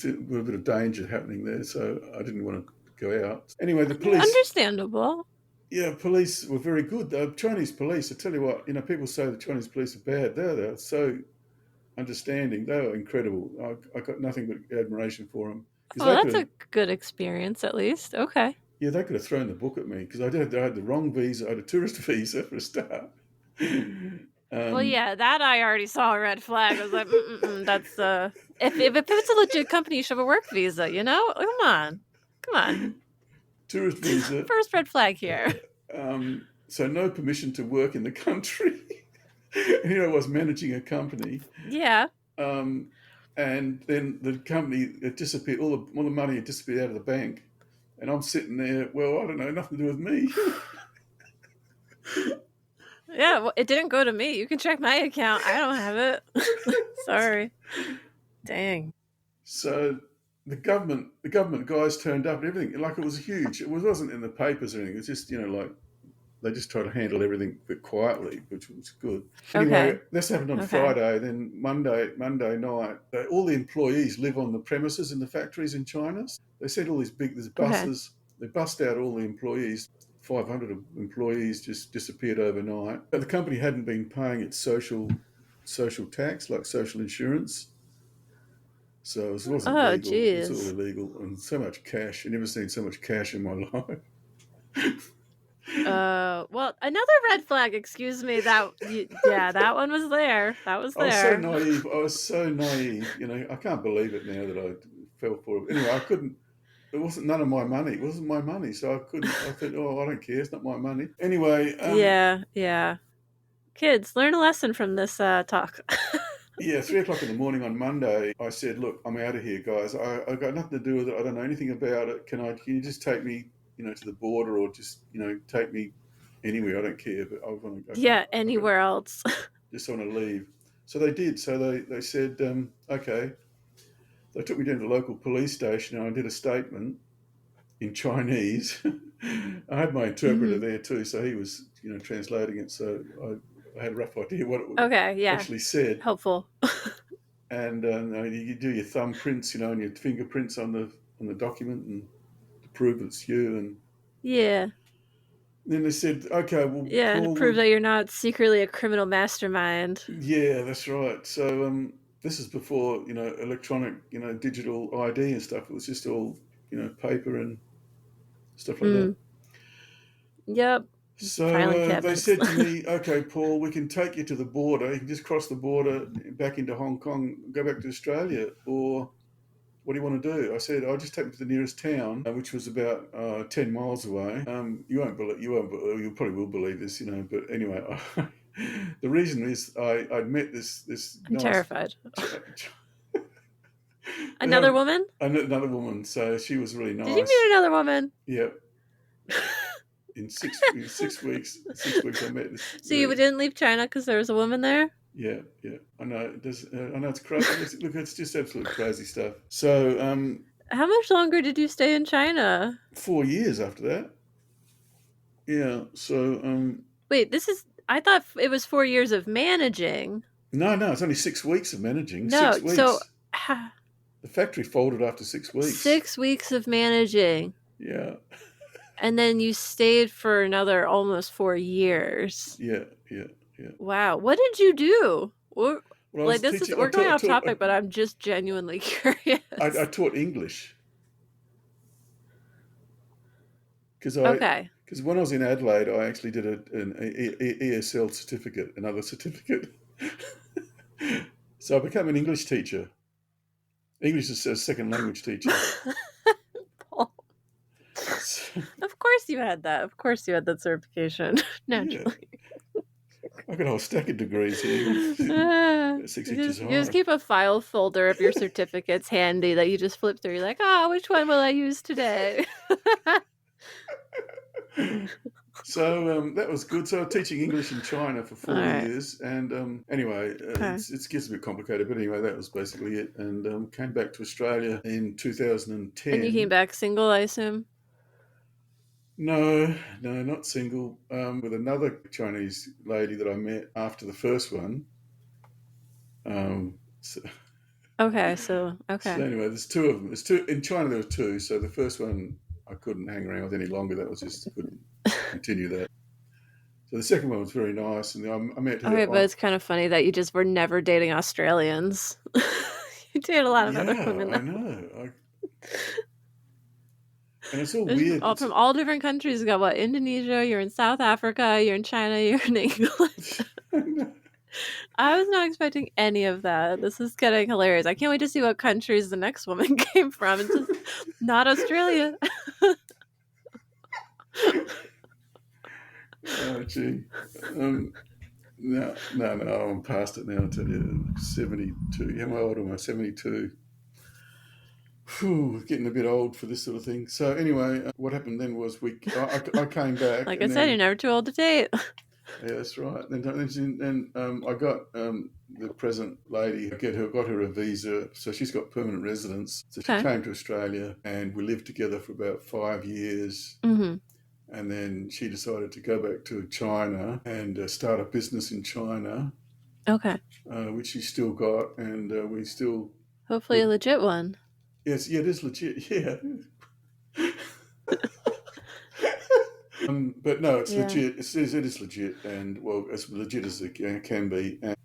little bit of danger happening there, so I didn't want to go out. Anyway, the police... Understandable. Yeah, police were very good. The Chinese police, I tell you what, people say the Chinese police are bad. They're so understanding. They were incredible. I got nothing but admiration for them. Oh, that's a good experience, at least. Okay. Yeah, they could have thrown the book at me because I had the wrong visa. I had a tourist visa for a start. Well, yeah, that I already saw a red flag. I was like, that's if it's a legit company, you should have a work visa. Come on. Tourist visa. First red flag here. So no permission to work in the country. Here I was managing a company. Yeah. And then the company had disappeared. All the money had disappeared out of the bank, and I'm sitting there. Well, I don't know, nothing to do with me. Yeah, well, it didn't go to me. You can check my account. I don't have it. Sorry. Dang. So the government guys turned up and everything. Like, it was huge. It wasn't in the papers or anything. It was just, like, they just tried to handle everything a bit quietly, which was good. Anyway, Okay. this happened on Friday. Then Monday night, all the employees live on the premises in the factories in China. They sent all these there's buses. They bust out all the employees. 500 employees just disappeared overnight. But the company hadn't been paying its social tax, like social insurance. So it wasn't legal. Geez. It was all illegal, and so much cash. I've never seen so much cash in my life. Well, another red flag. Excuse me. That one was there. That was there. I was so naive. I can't believe it now that I fell for it. Anyway, I couldn't. It wasn't none of my money. It wasn't my money, so I couldn't. I thought, I don't care. It's not my money. Anyway. Yeah. Kids, learn a lesson from this talk. Yeah, 3 o'clock in the morning on Monday, I said, "Look, I'm out of here, guys. I've got nothing to do with it. I don't know anything about it. Can you just take me, to the border, or just, take me anywhere? I don't care, but I want to. Yeah, anywhere else. Just want to leave." So they did. So they said, "Okay." They took me down to the local police station, and I did a statement in Chinese. I had my interpreter there too, so he was, translating it. So I had a rough idea what it actually said. Helpful. And you do your thumbprints, and your fingerprints on the document, and to prove it's you. And then they said, "Okay, well, Paul, to prove that you're not secretly a criminal mastermind." Yeah, that's right. So this is before electronic, digital ID and stuff. It was just all paper and stuff like that. Yep. So they said to me, "Okay, Paul, we can take you to the border. You can just cross the border back into Hong Kong, go back to Australia, or what do you want to do?" I said, "I'll just take me to the nearest town, which was about 10 miles away." You probably will believe this, but anyway, the reason is I'd met this. I'm terrified. Another woman? Another woman. So she was really nice. Did you meet another woman? Yeah. In 6 weeks, I met this. So you didn't leave China because there was a woman there? Yeah. I know. I know it's crazy. Look, it's just absolutely crazy stuff. So, how much longer did you stay in China? 4 years after that. Yeah. So, wait, I thought it was 4 years of managing. No, it's only 6 weeks of managing. No, 6 weeks. So the factory folded after 6 weeks. 6 weeks of managing. Yeah. And then you stayed for another almost 4 years. Yeah. Wow. What did you do? Well, we're going off topic, but I'm just genuinely curious. I taught English. Because when I was in Adelaide, I actually did an ESL certificate, another certificate. So I became an English teacher. English is a second language teacher. Paul. Of course you had that. Of course you had that certification. Naturally. Yeah. I got a whole stack of degrees here. 6 inches high. You just keep a file folder of your certificates handy that you just flip through. You're like, which one will I use today? So that was good. So I was teaching English in China for 4 years. And anyway, it gets a bit complicated. But anyway, that was basically it. And came back to Australia in 2010. And you came back single, I assume? No, not single. With another Chinese lady that I met after the first one. So anyway, there's two of them. There's two in China. There were two. So the first one I couldn't hang around with any longer. That was just couldn't continue that. So the second one was very nice, and I met her. Okay, but it's kind of funny that you just were never dating Australians. You dated a lot of other women. I know. And it's all weird. From all different countries. You got what? Indonesia, you're in South Africa, you're in China, you're in England. I was not expecting any of that. This is getting hilarious. I can't wait to see what countries the next woman came from. It's just not Australia. Oh, gee. No, I'm past it now. I tell you, 72. How old am I? 72. Whew, getting a bit old for this sort of thing. So anyway, what happened then was I came back. Like I said, you're never too old to date. Yeah, that's right. Then I got the present lady. Got her a visa, so she's got permanent residence. So she came to Australia, and we lived together for about 5 years. Mm-hmm. And then she decided to go back to China and start a business in China. Okay. Which she's still got, and we still hopefully a legit one. Yes, it is legit. Yeah. But no, it's legit. It is legit, and well, as legit as it can be. And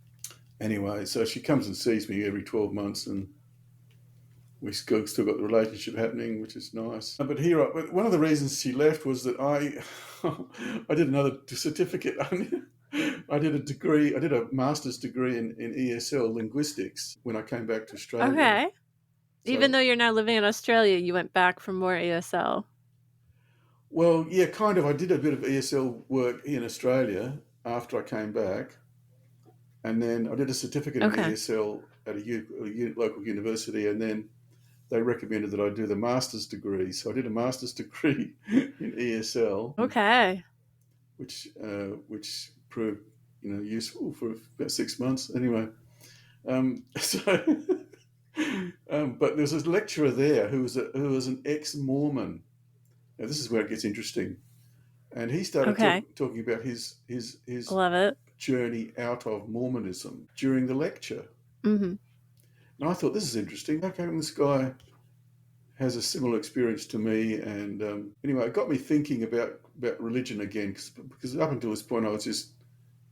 anyway, so she comes and sees me every 12 months, and we still got the relationship happening, which is nice. But one of the reasons she left was that I did another certificate. I did a degree. I did a master's degree in ESL linguistics when I came back to Australia. Okay. So, even though you're now living in Australia, you went back for more ESL. Well, yeah, kind of. I did a bit of ESL work in Australia, after I came back, and then I did a certificate in ESL at a local university, and then they recommended that I do the master's degree. So I did a master's degree in ESL. Okay. Which proved useful for about 6 months. Anyway, but there's a lecturer there who was an ex-Mormon. Now this is where it gets interesting, and he started talking about his Love it. journey out of Mormonism during the lecture. Mm-hmm. And I thought, this is interesting. How come this guy has a similar experience to me? And anyway, it got me thinking about religion again, because up until this point I was just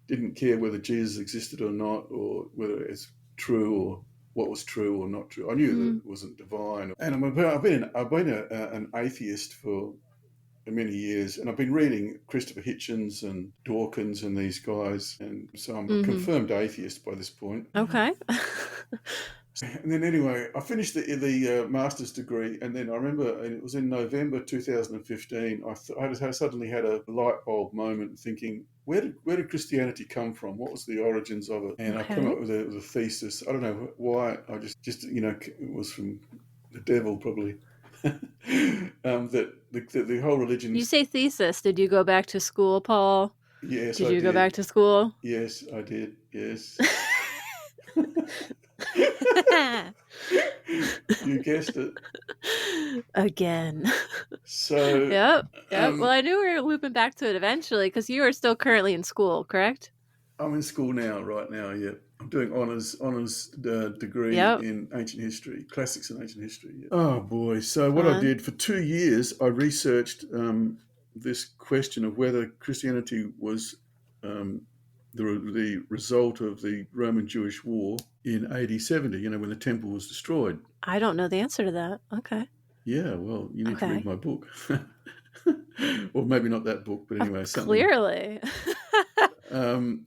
didn't care whether Jesus existed or not, or whether it's true or what was true or not true. I knew that it wasn't divine. And I've been an atheist for many years, and I've been reading Christopher Hitchens and Dawkins and these guys, and so I'm a confirmed atheist by this point. Okay. And then anyway, I finished the master's degree, and then I remember, and it was in November 2015, I suddenly had a light bulb moment thinking, where did Christianity come from? What was the origins of it? And I came up with a thesis. I don't know why. I just it was from the devil probably. That the whole religion. You say thesis. Did you go back to school, Paul? Yes, Did you go back to school? Yes, I did. Yes. You guessed it. Again. So. Yep. Well, I knew we were looping back to it eventually because you are still currently in school, correct? I'm in school right now. Yeah, I'm doing honors degree in ancient history, classics in ancient history. Yeah. Oh boy! So what I did for 2 years, I researched this question of whether Christianity was the result of the Roman-Jewish War in AD 70. When the temple was destroyed. I don't know the answer to that. Okay. Yeah, well, you need to read my book. Or maybe not that book, but anyway, something. Clearly.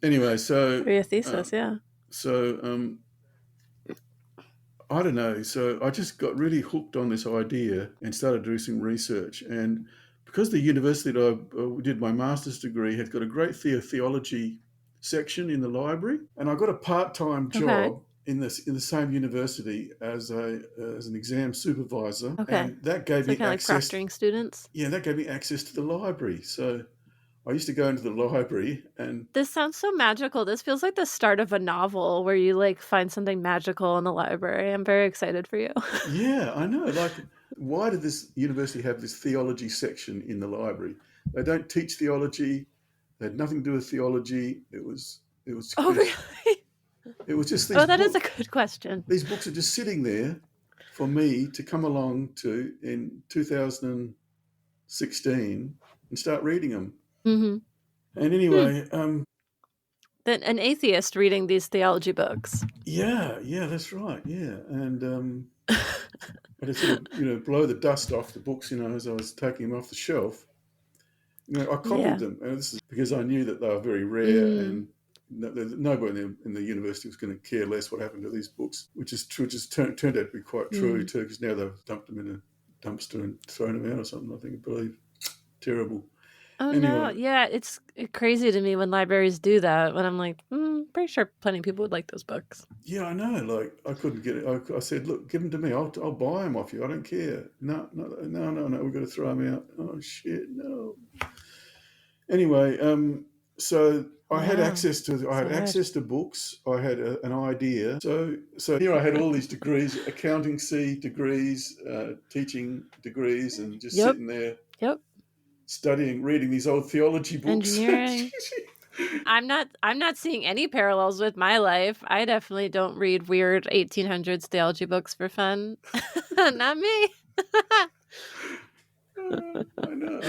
Anyway, so... For your thesis, yeah. So, I don't know. So I just got really hooked on this idea and started doing some research. And because the university that I did my master's degree had got a great theology section in the library, and I got a part-time job in the same university as an exam supervisor. Okay. And that gave me kind access. Like proctoring students? Yeah, that gave me access to the library. So I used to go into the library and... This sounds so magical. This feels like the start of a novel where you find something magical in the library. I'm very excited for you. Yeah, I know. Why did this university have this theology section in the library? They don't teach theology. They had nothing to do with theology. It was. Oh, really? It was just these. Oh, that is a good question. These books are just sitting there for me to come along to in 2016 and start reading them. Mm-hmm. And anyway, then an atheist reading these theology books. Yeah, that's right. Yeah, and I just sort of blow the dust off the books, as I was taking them off the shelf. I copied them, and this is because I knew that they were very rare, and nobody in the university was going to care less what happened to these books, which is true. Just turned out to be quite true too, because now they've dumped them in a dumpster and thrown them out or something. I believe. Terrible. Oh, anyway. No. Yeah, it's crazy to me when libraries do that, when I'm like, pretty sure plenty of people would like those books. Yeah, I know. I couldn't get it. I said, look, give them to me. I'll buy them off you. I don't care. No. We've got to throw them out. Oh, shit, no. Anyway, so I had access to books. I had an idea. So here I had all these degrees, accountancy degrees, teaching degrees, and just sitting there. Yep. Studying, reading these old theology books. Engineering. I'm not seeing any parallels with my life. I definitely don't read weird 1800s theology books for fun. Not me. I know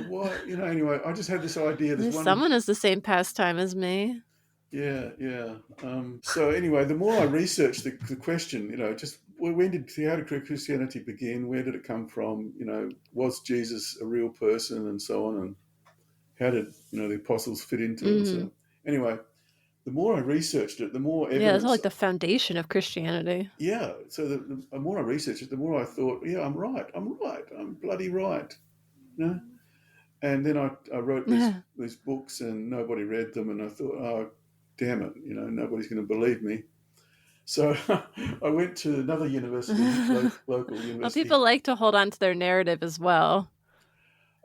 why. Anyway, I just had this idea. Someone has the same pastime as me. Yeah. So anyway, the more I researched the question, just how did Christianity begin? Where did it come from? Was Jesus a real person, and so on? And how did the apostles fit into it? So anyway, the more I researched it, the more evidence. Yeah, it's like the foundation of Christianity. Yeah. So the more I researched it, the more I thought, yeah, I'm right. I'm bloody right. And then I wrote these books and nobody read them, and I thought, oh, damn it, nobody's going to believe me. So I went to another university, local university. Well, people like to hold on to their narrative as well.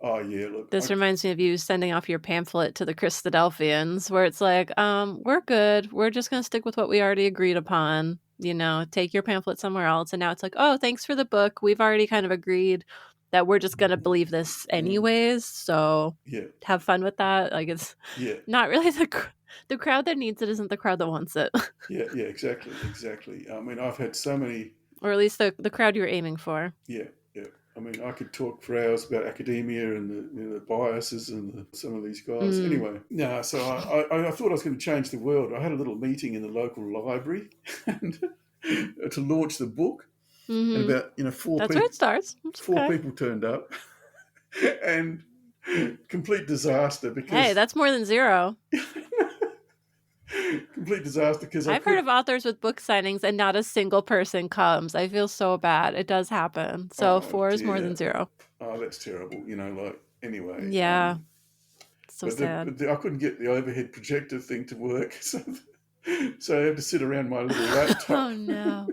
Oh, yeah, look. This reminds me of you sending off your pamphlet to the Christadelphians, where it's like, we're good. We're just going to stick with what we already agreed upon. Take your pamphlet somewhere else. And now it's like, oh, thanks for the book. We've already kind of agreed that we're just going to believe this anyways. So have fun with that. Like, it's not really the crowd that needs it isn't the crowd that wants it. Yeah, exactly. I mean, I've had so many... Or at least the crowd you're aiming for. Yeah. I mean, I could talk for hours about academia and the biases and some of these guys. Anyway, so I thought I was going to change the world. I had a little meeting in the local library and to launch the book. And about, four That's people... where it starts. Four people turned up. And complete disaster because... Hey, that's more than zero. Complete disaster because I've heard of authors with book signings and not a single person comes. I feel so bad. It does happen. So 4 is more than 0. Oh, that's terrible. Anyway. Yeah. So sad. I couldn't get the overhead projector thing to work. So I had to sit around my little laptop. Oh, no.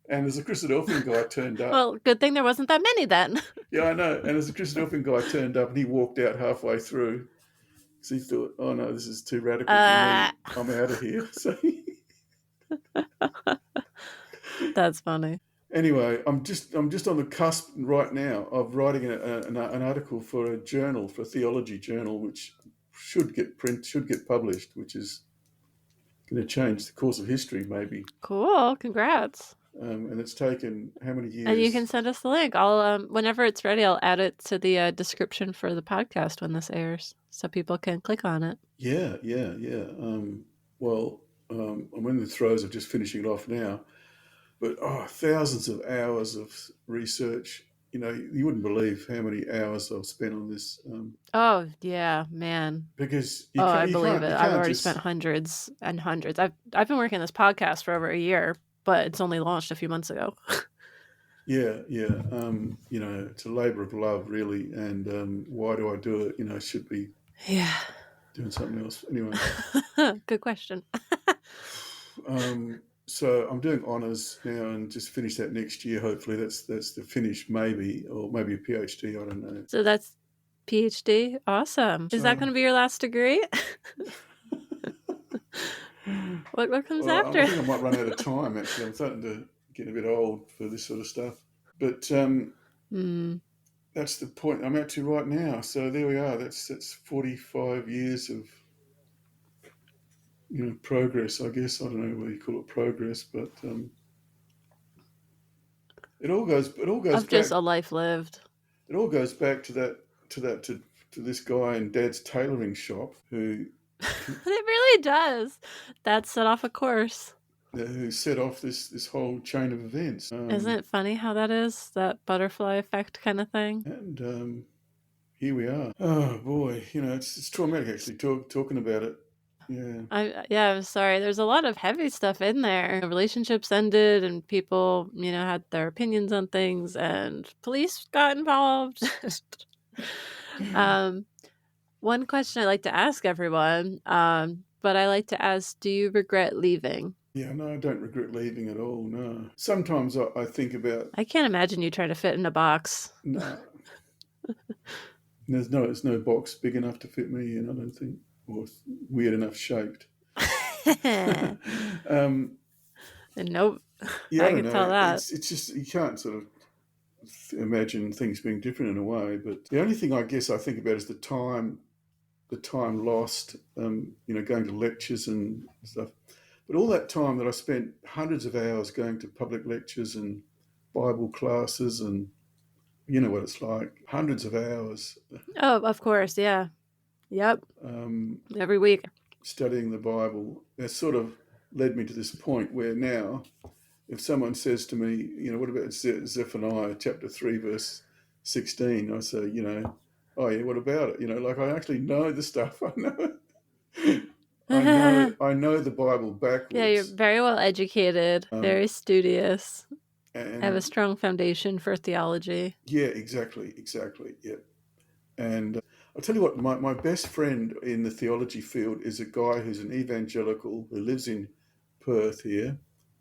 And there's a Christadelphian guy turned up. Well, good thing there wasn't that many then. Yeah, I know. And there's a Christadelphian guy turned up and he walked out halfway through. So he thought, oh no, this is too radical for me. I'm out of here. So that's funny. Anyway, I'm just on the cusp right now of writing an article for a journal, for a theology journal, which should get published, which is going to change the course of history, maybe. Cool, congrats. And it's taken how many years? And you can send us the link. I'll whenever it's ready, I'll add it to the description for the podcast when this airs, so people can click on it. Yeah. I'm in the throes of just finishing it off now, but thousands of hours of research. You wouldn't believe how many hours I've spent on this. Oh yeah, man. Because I believe it. I've already spent hundreds and hundreds. I've been working on this podcast for over a year. But it's only launched a few months ago. Yeah. It's a labor of love, really. And why do I do it? I should be doing something else. Anyway. Good question. So I'm doing honours now and just finish that next year. Hopefully that's the finish, maybe, or maybe a PhD. I don't know. So that's PhD? Awesome. Is that going to be your last degree? What comes after? I think I might run out of time, actually. I'm starting to get a bit old for this sort of stuff. But that's the point I'm at to right now. So there we are. That's 45 years of progress, I guess. I don't know whether you call it progress, but it all goes of just a life lived. It all goes back to this guy in Dad's tailoring shop who... It really does. That set off a course. Who set off this whole chain of events. Isn't it funny how that is? That butterfly effect kind of thing? And here we are. Oh, boy. It's traumatic, actually, talking about it. Yeah. I'm sorry. There's a lot of heavy stuff in there. Relationships ended and people, had their opinions on things and police got involved. One question I like to ask everyone, but I like to ask, do you regret leaving? Yeah, no, I don't regret leaving at all, no. Sometimes I think about... I can't imagine you trying to fit in a box. No. There's no box big enough to fit me in, I don't think, or weird enough shaped. Nope. Yeah, I can tell that. It's just, you can't sort of imagine things being different in a way, but the only thing I guess I think about is the time lost, going to lectures and stuff. But all that time that I spent hundreds of hours going to public lectures and Bible classes, and you know what it's like, hundreds of hours. Oh, of course, yeah. Yep. Every week. Studying the Bible. That sort of led me to this point where now, if someone says to me, what about Zephaniah chapter 3, verse 16, I say, oh yeah, what about it? I actually know the stuff. I know the Bible backwards. Yeah, you're very well educated, very studious. And have a strong foundation for theology. Yeah, exactly. Yeah. And I'll tell you what, my best friend in the theology field is a guy who's an evangelical who lives in Perth here,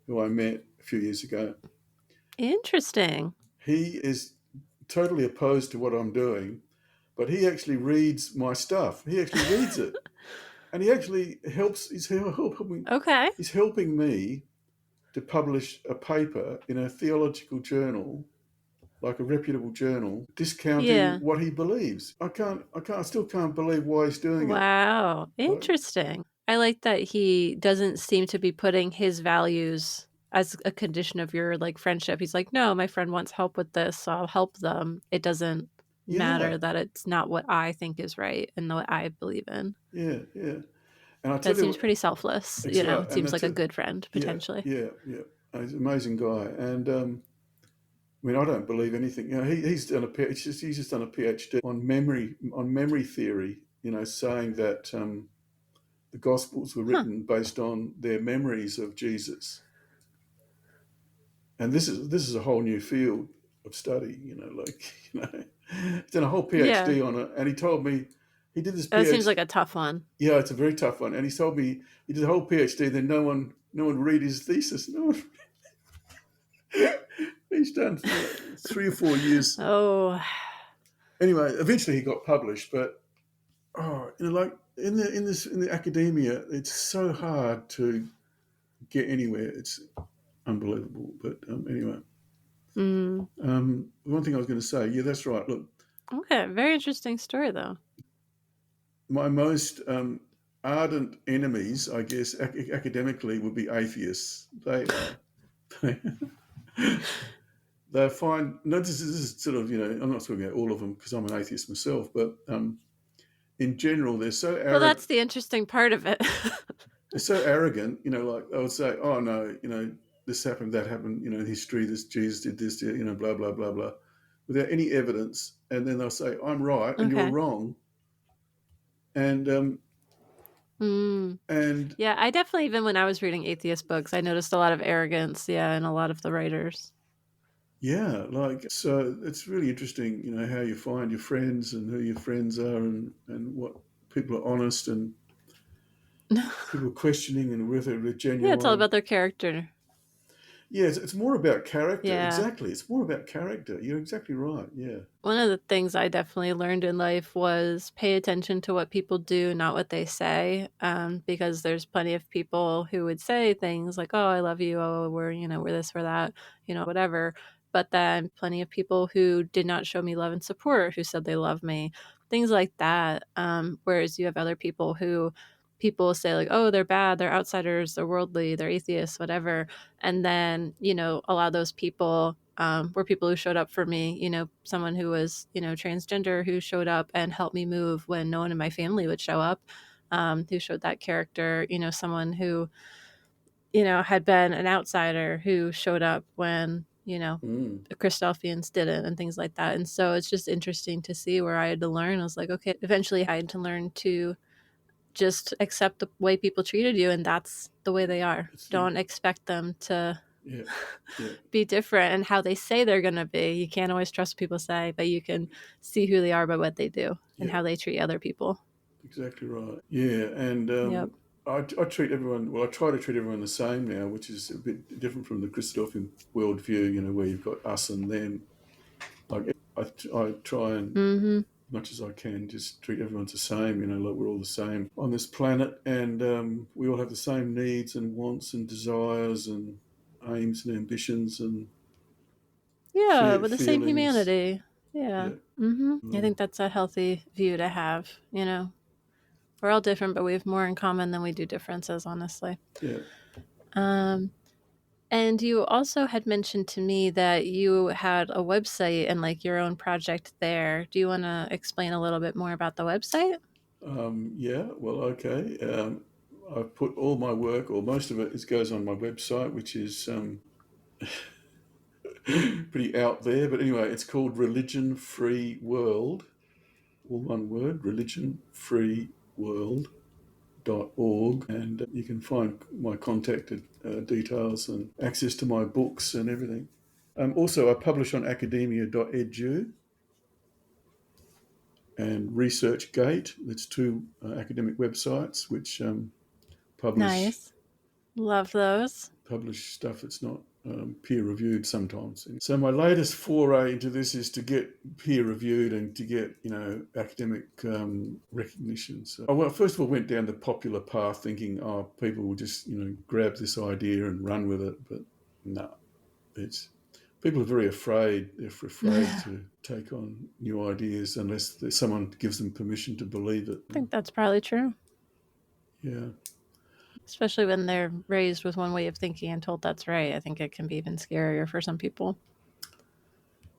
who I met a few years ago. Interesting. He is totally opposed to what I'm doing, but he actually reads my stuff. He actually reads it. And he actually helps, Okay. he's helping me to publish a paper in a theological journal, like a reputable journal, discounting Yeah. what he believes. I still can't believe why he's doing it. Wow. Like, Interesting. I like that he doesn't seem to be putting his values as a condition of your like friendship. He's like, no, my friend wants help with this, so I'll help them. It doesn't yeah, matter that it's not what I think is right and what I believe in. yeah, yeah. And I tell That you seems what, pretty selfless. It and seems that's like a it. good friend, Yeah, potentially. yeah, yeah. He's an amazing guy. And I mean, I don't believe anything. You know, he's just done a PhD on memory theory. You know, saying that the Gospels were Huh. written based on their memories of Jesus, and this is a whole new field of study. He's done a whole Yeah. PhD on it, and he told me he did this That seems PhD. like a tough one. Yeah, it's a very tough one, and he told me he did a whole PhD. Then no one read his thesis. No one. He's done 3 or 4 years. Oh. Anyway, eventually he got published, but like in the academia, it's so hard to get anywhere. It's unbelievable. But anyway, Mm. one thing I was going to say, yeah, that's right. Look, Okay. Very interesting story, though. my most ardent enemies, I guess, academically, would be atheists. They find no. This is sort of I'm not talking about all of them because I'm an atheist myself, but in general, they're so Well, arrogant. that's the interesting part of it. They're so arrogant, like I would say, oh no, this happened, that happened, in history, this Jesus did this, blah, blah, blah, blah, without any evidence. And then they'll say, I'm right and you're Okay. wrong. And, and Yeah, I definitely, even when I was reading atheist books, I noticed a lot of arrogance, in a lot of the writers. yeah, so it's really interesting, how you find your friends and who your friends are and what people are honest and people are questioning and whether they're Yeah, it's all genuine. about their character. Yeah, it's more about character. Yeah. Exactly. It's more about character. You're exactly right. Yeah. One of the things I definitely learned in life was pay attention to what people do, not what they say. Because there's plenty of people who would say things like, oh, I love you. Oh, we're this, we're that, whatever. But then plenty of people who did not show me love and support, who said they love me, things like that. Whereas you have other people who people say like, oh, they're bad, they're outsiders, they're worldly, they're atheists, whatever. And then, a lot of those people were people who showed up for me, someone who was, transgender who showed up and helped me move when no one in my family would show up, who showed that character, someone who, had been an outsider who showed up when, the Christadelphians didn't and things like that. And so it's just interesting to see where I had to learn. I was like, okay, eventually I had to learn to just accept the way people treated you, and that's the way they are. Don't expect them to be different and how they say they're going to be. You can't always trust what people say, but you can see who they are by what they do and how they treat other people. Exactly right. Yeah, and I treat everyone, I try to treat everyone the same now, which is a bit different from the Christadelphian worldview, where you've got us and them. Like I try and, as much as I can, just treat everyone the same, like we're all the same on this planet, and we all have the same needs and wants and desires and aims and ambitions and with the same feelings. humanity. Yeah. I think that's a healthy view to have. We're all different, but we have more in common than we do differences, honestly. Yeah. And you also had mentioned to me that you had a website and like your own project there. Do you want to explain a little bit more about the website? Yeah, well, okay. I've put all my work, or most of it, goes on my website, which is pretty out there. But anyway, it's called Religion Free World, all one word, religionfreeworld.org, and you can find my contact details and access to my books and everything. Also, I publish on academia.edu. and ResearchGate. That's two academic websites which publish Nice. Love those. stuff that's not peer-reviewed sometimes. So my latest foray into this is to get peer-reviewed and to get, academic recognition. So I first of all went down the popular path thinking, people will just, grab this idea and run with it. But no, people are very afraid. They're afraid to take on new ideas unless someone gives them permission to believe it. I think that's probably true. Yeah. Especially when they're raised with one way of thinking and told that's right. I think it can be even scarier for some people.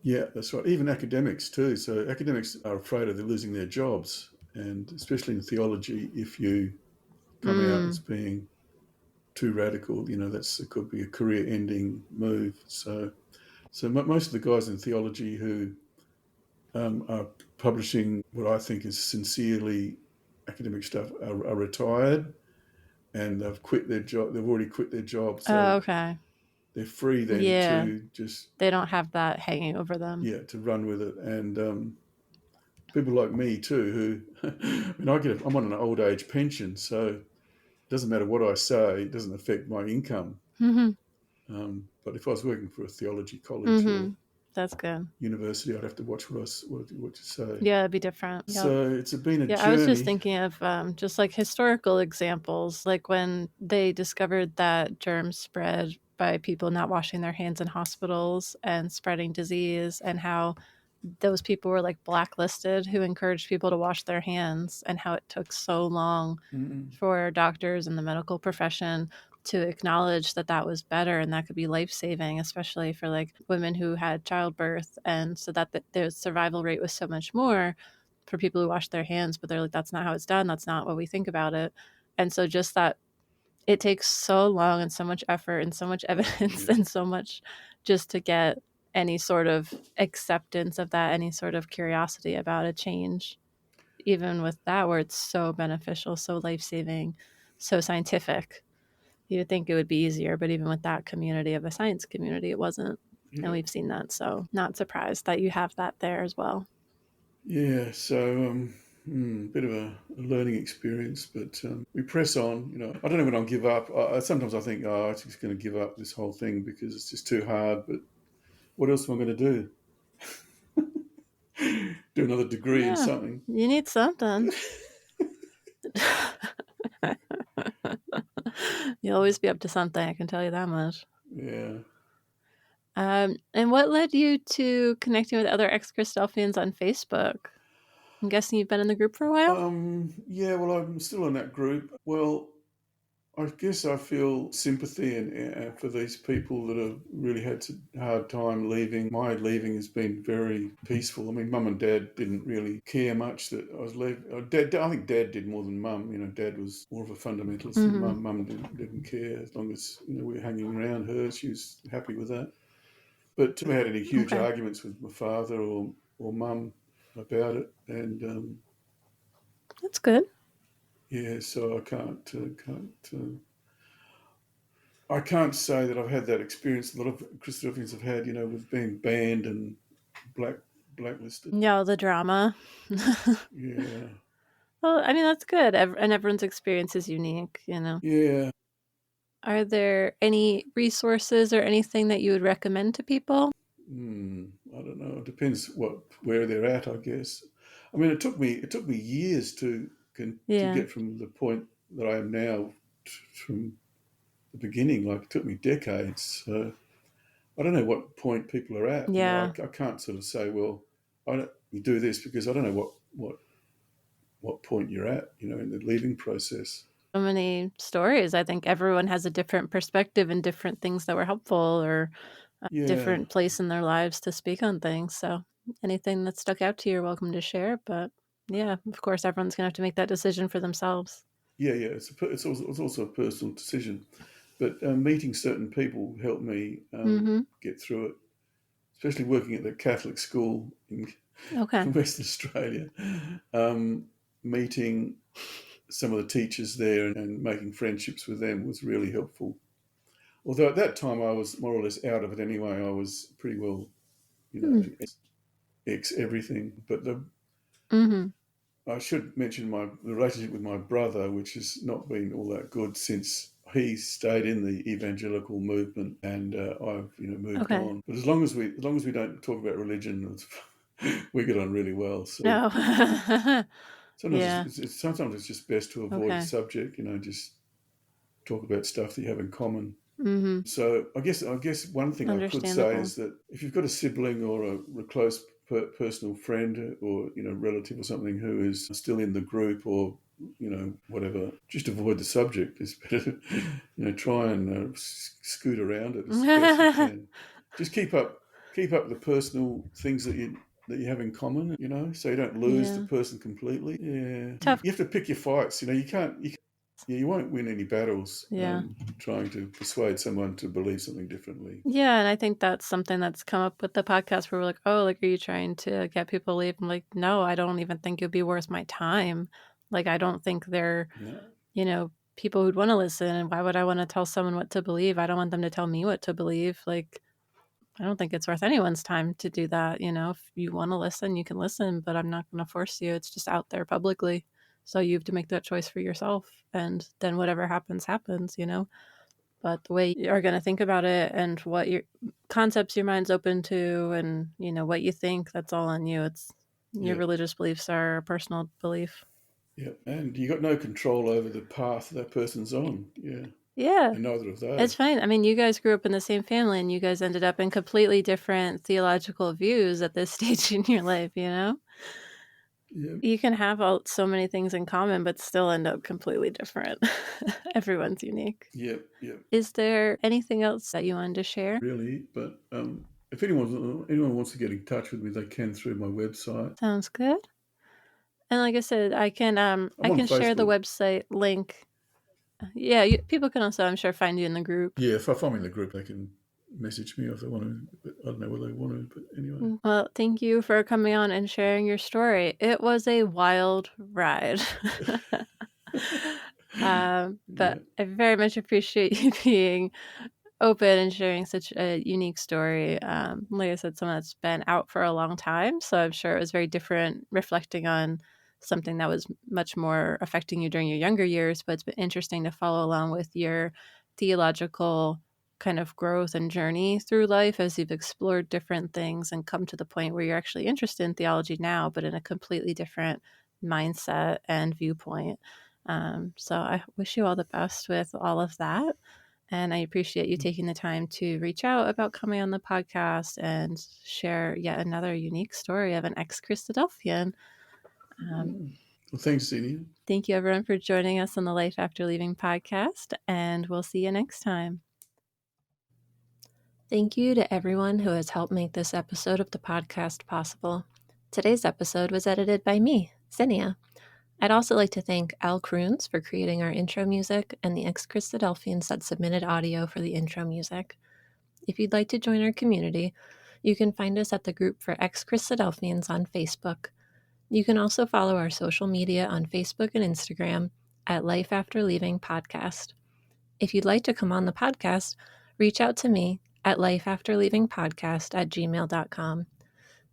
Yeah, that's right. Even academics too. So academics are afraid of losing their jobs, and especially in theology, if you come out as being too radical, it could be a career-ending move. So most of the guys in theology who are publishing what I think is sincerely academic stuff are retired, and they've quit their job. They've already quit their job. So okay. they're free then to just... They don't have that hanging over them. Yeah, to run with it. And people like me too, who, I'm on an old age pension, so it doesn't matter what I say, it doesn't affect my income. Mm-hmm. But if I was working for a theology college or that's good university, I'd have to watch what you say. Yeah, it'd be different. So it's been a journey. I was just thinking of just like historical examples, like when they discovered that germs spread by people not washing their hands in hospitals and spreading disease, and how those people were like blacklisted who encouraged people to wash their hands, and how it took so long for doctors and the medical profession to acknowledge that that was better and that could be life-saving, especially for like women who had childbirth, and so that their survival rate was so much more for people who wash their hands. But they're like, that's not how it's done, that's not what we think about it. And so just that it takes so long and so much effort and so much evidence and so much just to get any sort of acceptance of that, any sort of curiosity about a change, even with that where it's so beneficial, so life-saving, so scientific. You would think it would be easier, but even with that community of a science community, it wasn't. And we've seen that. So not surprised that you have that there as well. Yeah. So bit of a learning experience, but we press on. I don't know when I'll give up. Sometimes I think, I'm just going to give up this whole thing because it's just too hard. But what else am I going to do? Do another degree in something. You need something. You'll always be up to something, I can tell you that much. Yeah. And what led you to connecting with other ex-Christadelphians on Facebook? I'm guessing you've been in the group for a while? Yeah, well, I'm still in that group. Well, I guess I feel sympathy for these people that have really had a hard time leaving. My leaving has been very peaceful. I mean, Mum and Dad didn't really care much that I was leaving. I think Dad did more than Mum. Dad was more of a fundamentalist than Mum. Mum didn't care as long as we were hanging around her. She was happy with that. But I had any huge arguments with my father or Mum about it, and that's good. Yeah, so I can't say that I've had that experience a lot of Christadelphians have had, with being banned and blacklisted. Yeah, the drama. Yeah. Well, I mean, that's good. And everyone's experience is unique, Yeah. Are there any resources or anything that you would recommend to people? I don't know. It depends where they're at, I guess. I mean, it took me years to get from the point that I am now from the beginning. Like, it took me decades. So I don't know what point people are at. Yeah. I can't sort of say, well, you do this, because I don't know what point you're at, in the leaving process. So many stories. I think everyone has a different perspective and different things that were helpful, or a different place in their lives to speak on things. So anything that stuck out to you, you're welcome to share. But yeah, of course, everyone's going to have to make that decision for themselves. Yeah. It's also a personal decision. But meeting certain people helped me get through it, especially working at the Catholic school in Western Australia. Meeting some of the teachers there and making friendships with them was really helpful. Although at that time I was more or less out of it anyway. I was pretty well, ex everything. But Mm-hmm. I should mention the relationship with my brother, which has not been all that good since he stayed in the evangelical movement, and I've moved Okay. on. But as long as we don't talk about religion, we get on really well. So No. sometimes Yeah. sometimes it's just best to avoid the Okay. subject. Just talk about stuff that you have in common. Mm-hmm. So I guess one thing I could say Understandable. is that if you've got a sibling or a close personal friend or relative or something who is still in the group or whatever, just avoid the subject. It's better try and scoot around it as best you can. Just keep up the personal things that you have in common, so you don't lose the Yeah. person completely. Yeah, Tough. you have to pick your fights. You won't win any battles Yeah. trying to persuade someone to believe something differently. Yeah, and I think that's something that's come up with the podcast where we're like, oh, like, are you trying to get people to leave? I'm like, no, I don't even think it'd be worth my time. Like, I don't think they're, No. People who'd want to listen. And why would I want to tell someone what to believe? I don't want them to tell me what to believe. Like, I don't think it's worth anyone's time to do that. If you want to listen, you can listen, but I'm not going to force you. It's just out there publicly. So you have to make that choice for yourself. And then whatever happens, happens, But the way you are going to think about it and what your concepts your mind's open to and, what you think, that's all on you. It's your religious beliefs are a personal belief. Yeah, and you got no control over the path that person's on. Yeah. Yeah. And neither have they. It's fine. I mean, you guys grew up in the same family and you guys ended up in completely different theological views at this stage in your life, Yeah. You can have so many things in common, but still end up completely different. Everyone's unique. Yeah. Is there anything else that you wanted to share? Really, but if anyone wants to get in touch with me, they can through my website. Sounds good. And like I said, I can I'm I on can share the Facebook. website link. Yeah, people can also, I'm sure, find you in the group. Yeah, if I find me in the group, they can message me if they want to. But I don't know whether they want to. But anyway. Well, thank you for coming on and sharing your story. It was a wild ride. But I very much appreciate you being open and sharing such a unique story. Like I said, someone that's been out for a long time, so I'm sure it was very different reflecting on something that was much more affecting you during your younger years, but it's been interesting to follow along with your theological kind of growth and journey through life as you've explored different things and come to the point where you're actually interested in theology now, but in a completely different mindset and viewpoint. So I wish you all the best with all of that. And I appreciate you taking the time to reach out about coming on the podcast and share yet another unique story of an ex-Christadelphian. Well, thanks, Zenia. Thank you, everyone, for joining us on the Life After Leaving podcast, and we'll see you next time. Thank you to everyone who has helped make this episode of the podcast possible. Today's episode was edited by me, Zenia. I'd also like to thank Al Kroons for creating our intro music and the ex-Christadelphians that submitted audio for the intro music. If you'd like to join our community, you can find us at the group for ex-Christadelphians on Facebook. You can also follow our social media on Facebook and Instagram at Life After Leaving Podcast. If you'd like to come on the podcast, reach out to me at lifeafterleavingpodcast@gmail.com.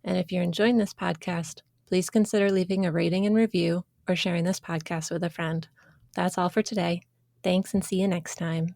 And if you're enjoying this podcast, please consider leaving a rating and review or sharing this podcast with a friend. That's all for today. Thanks and see you next time.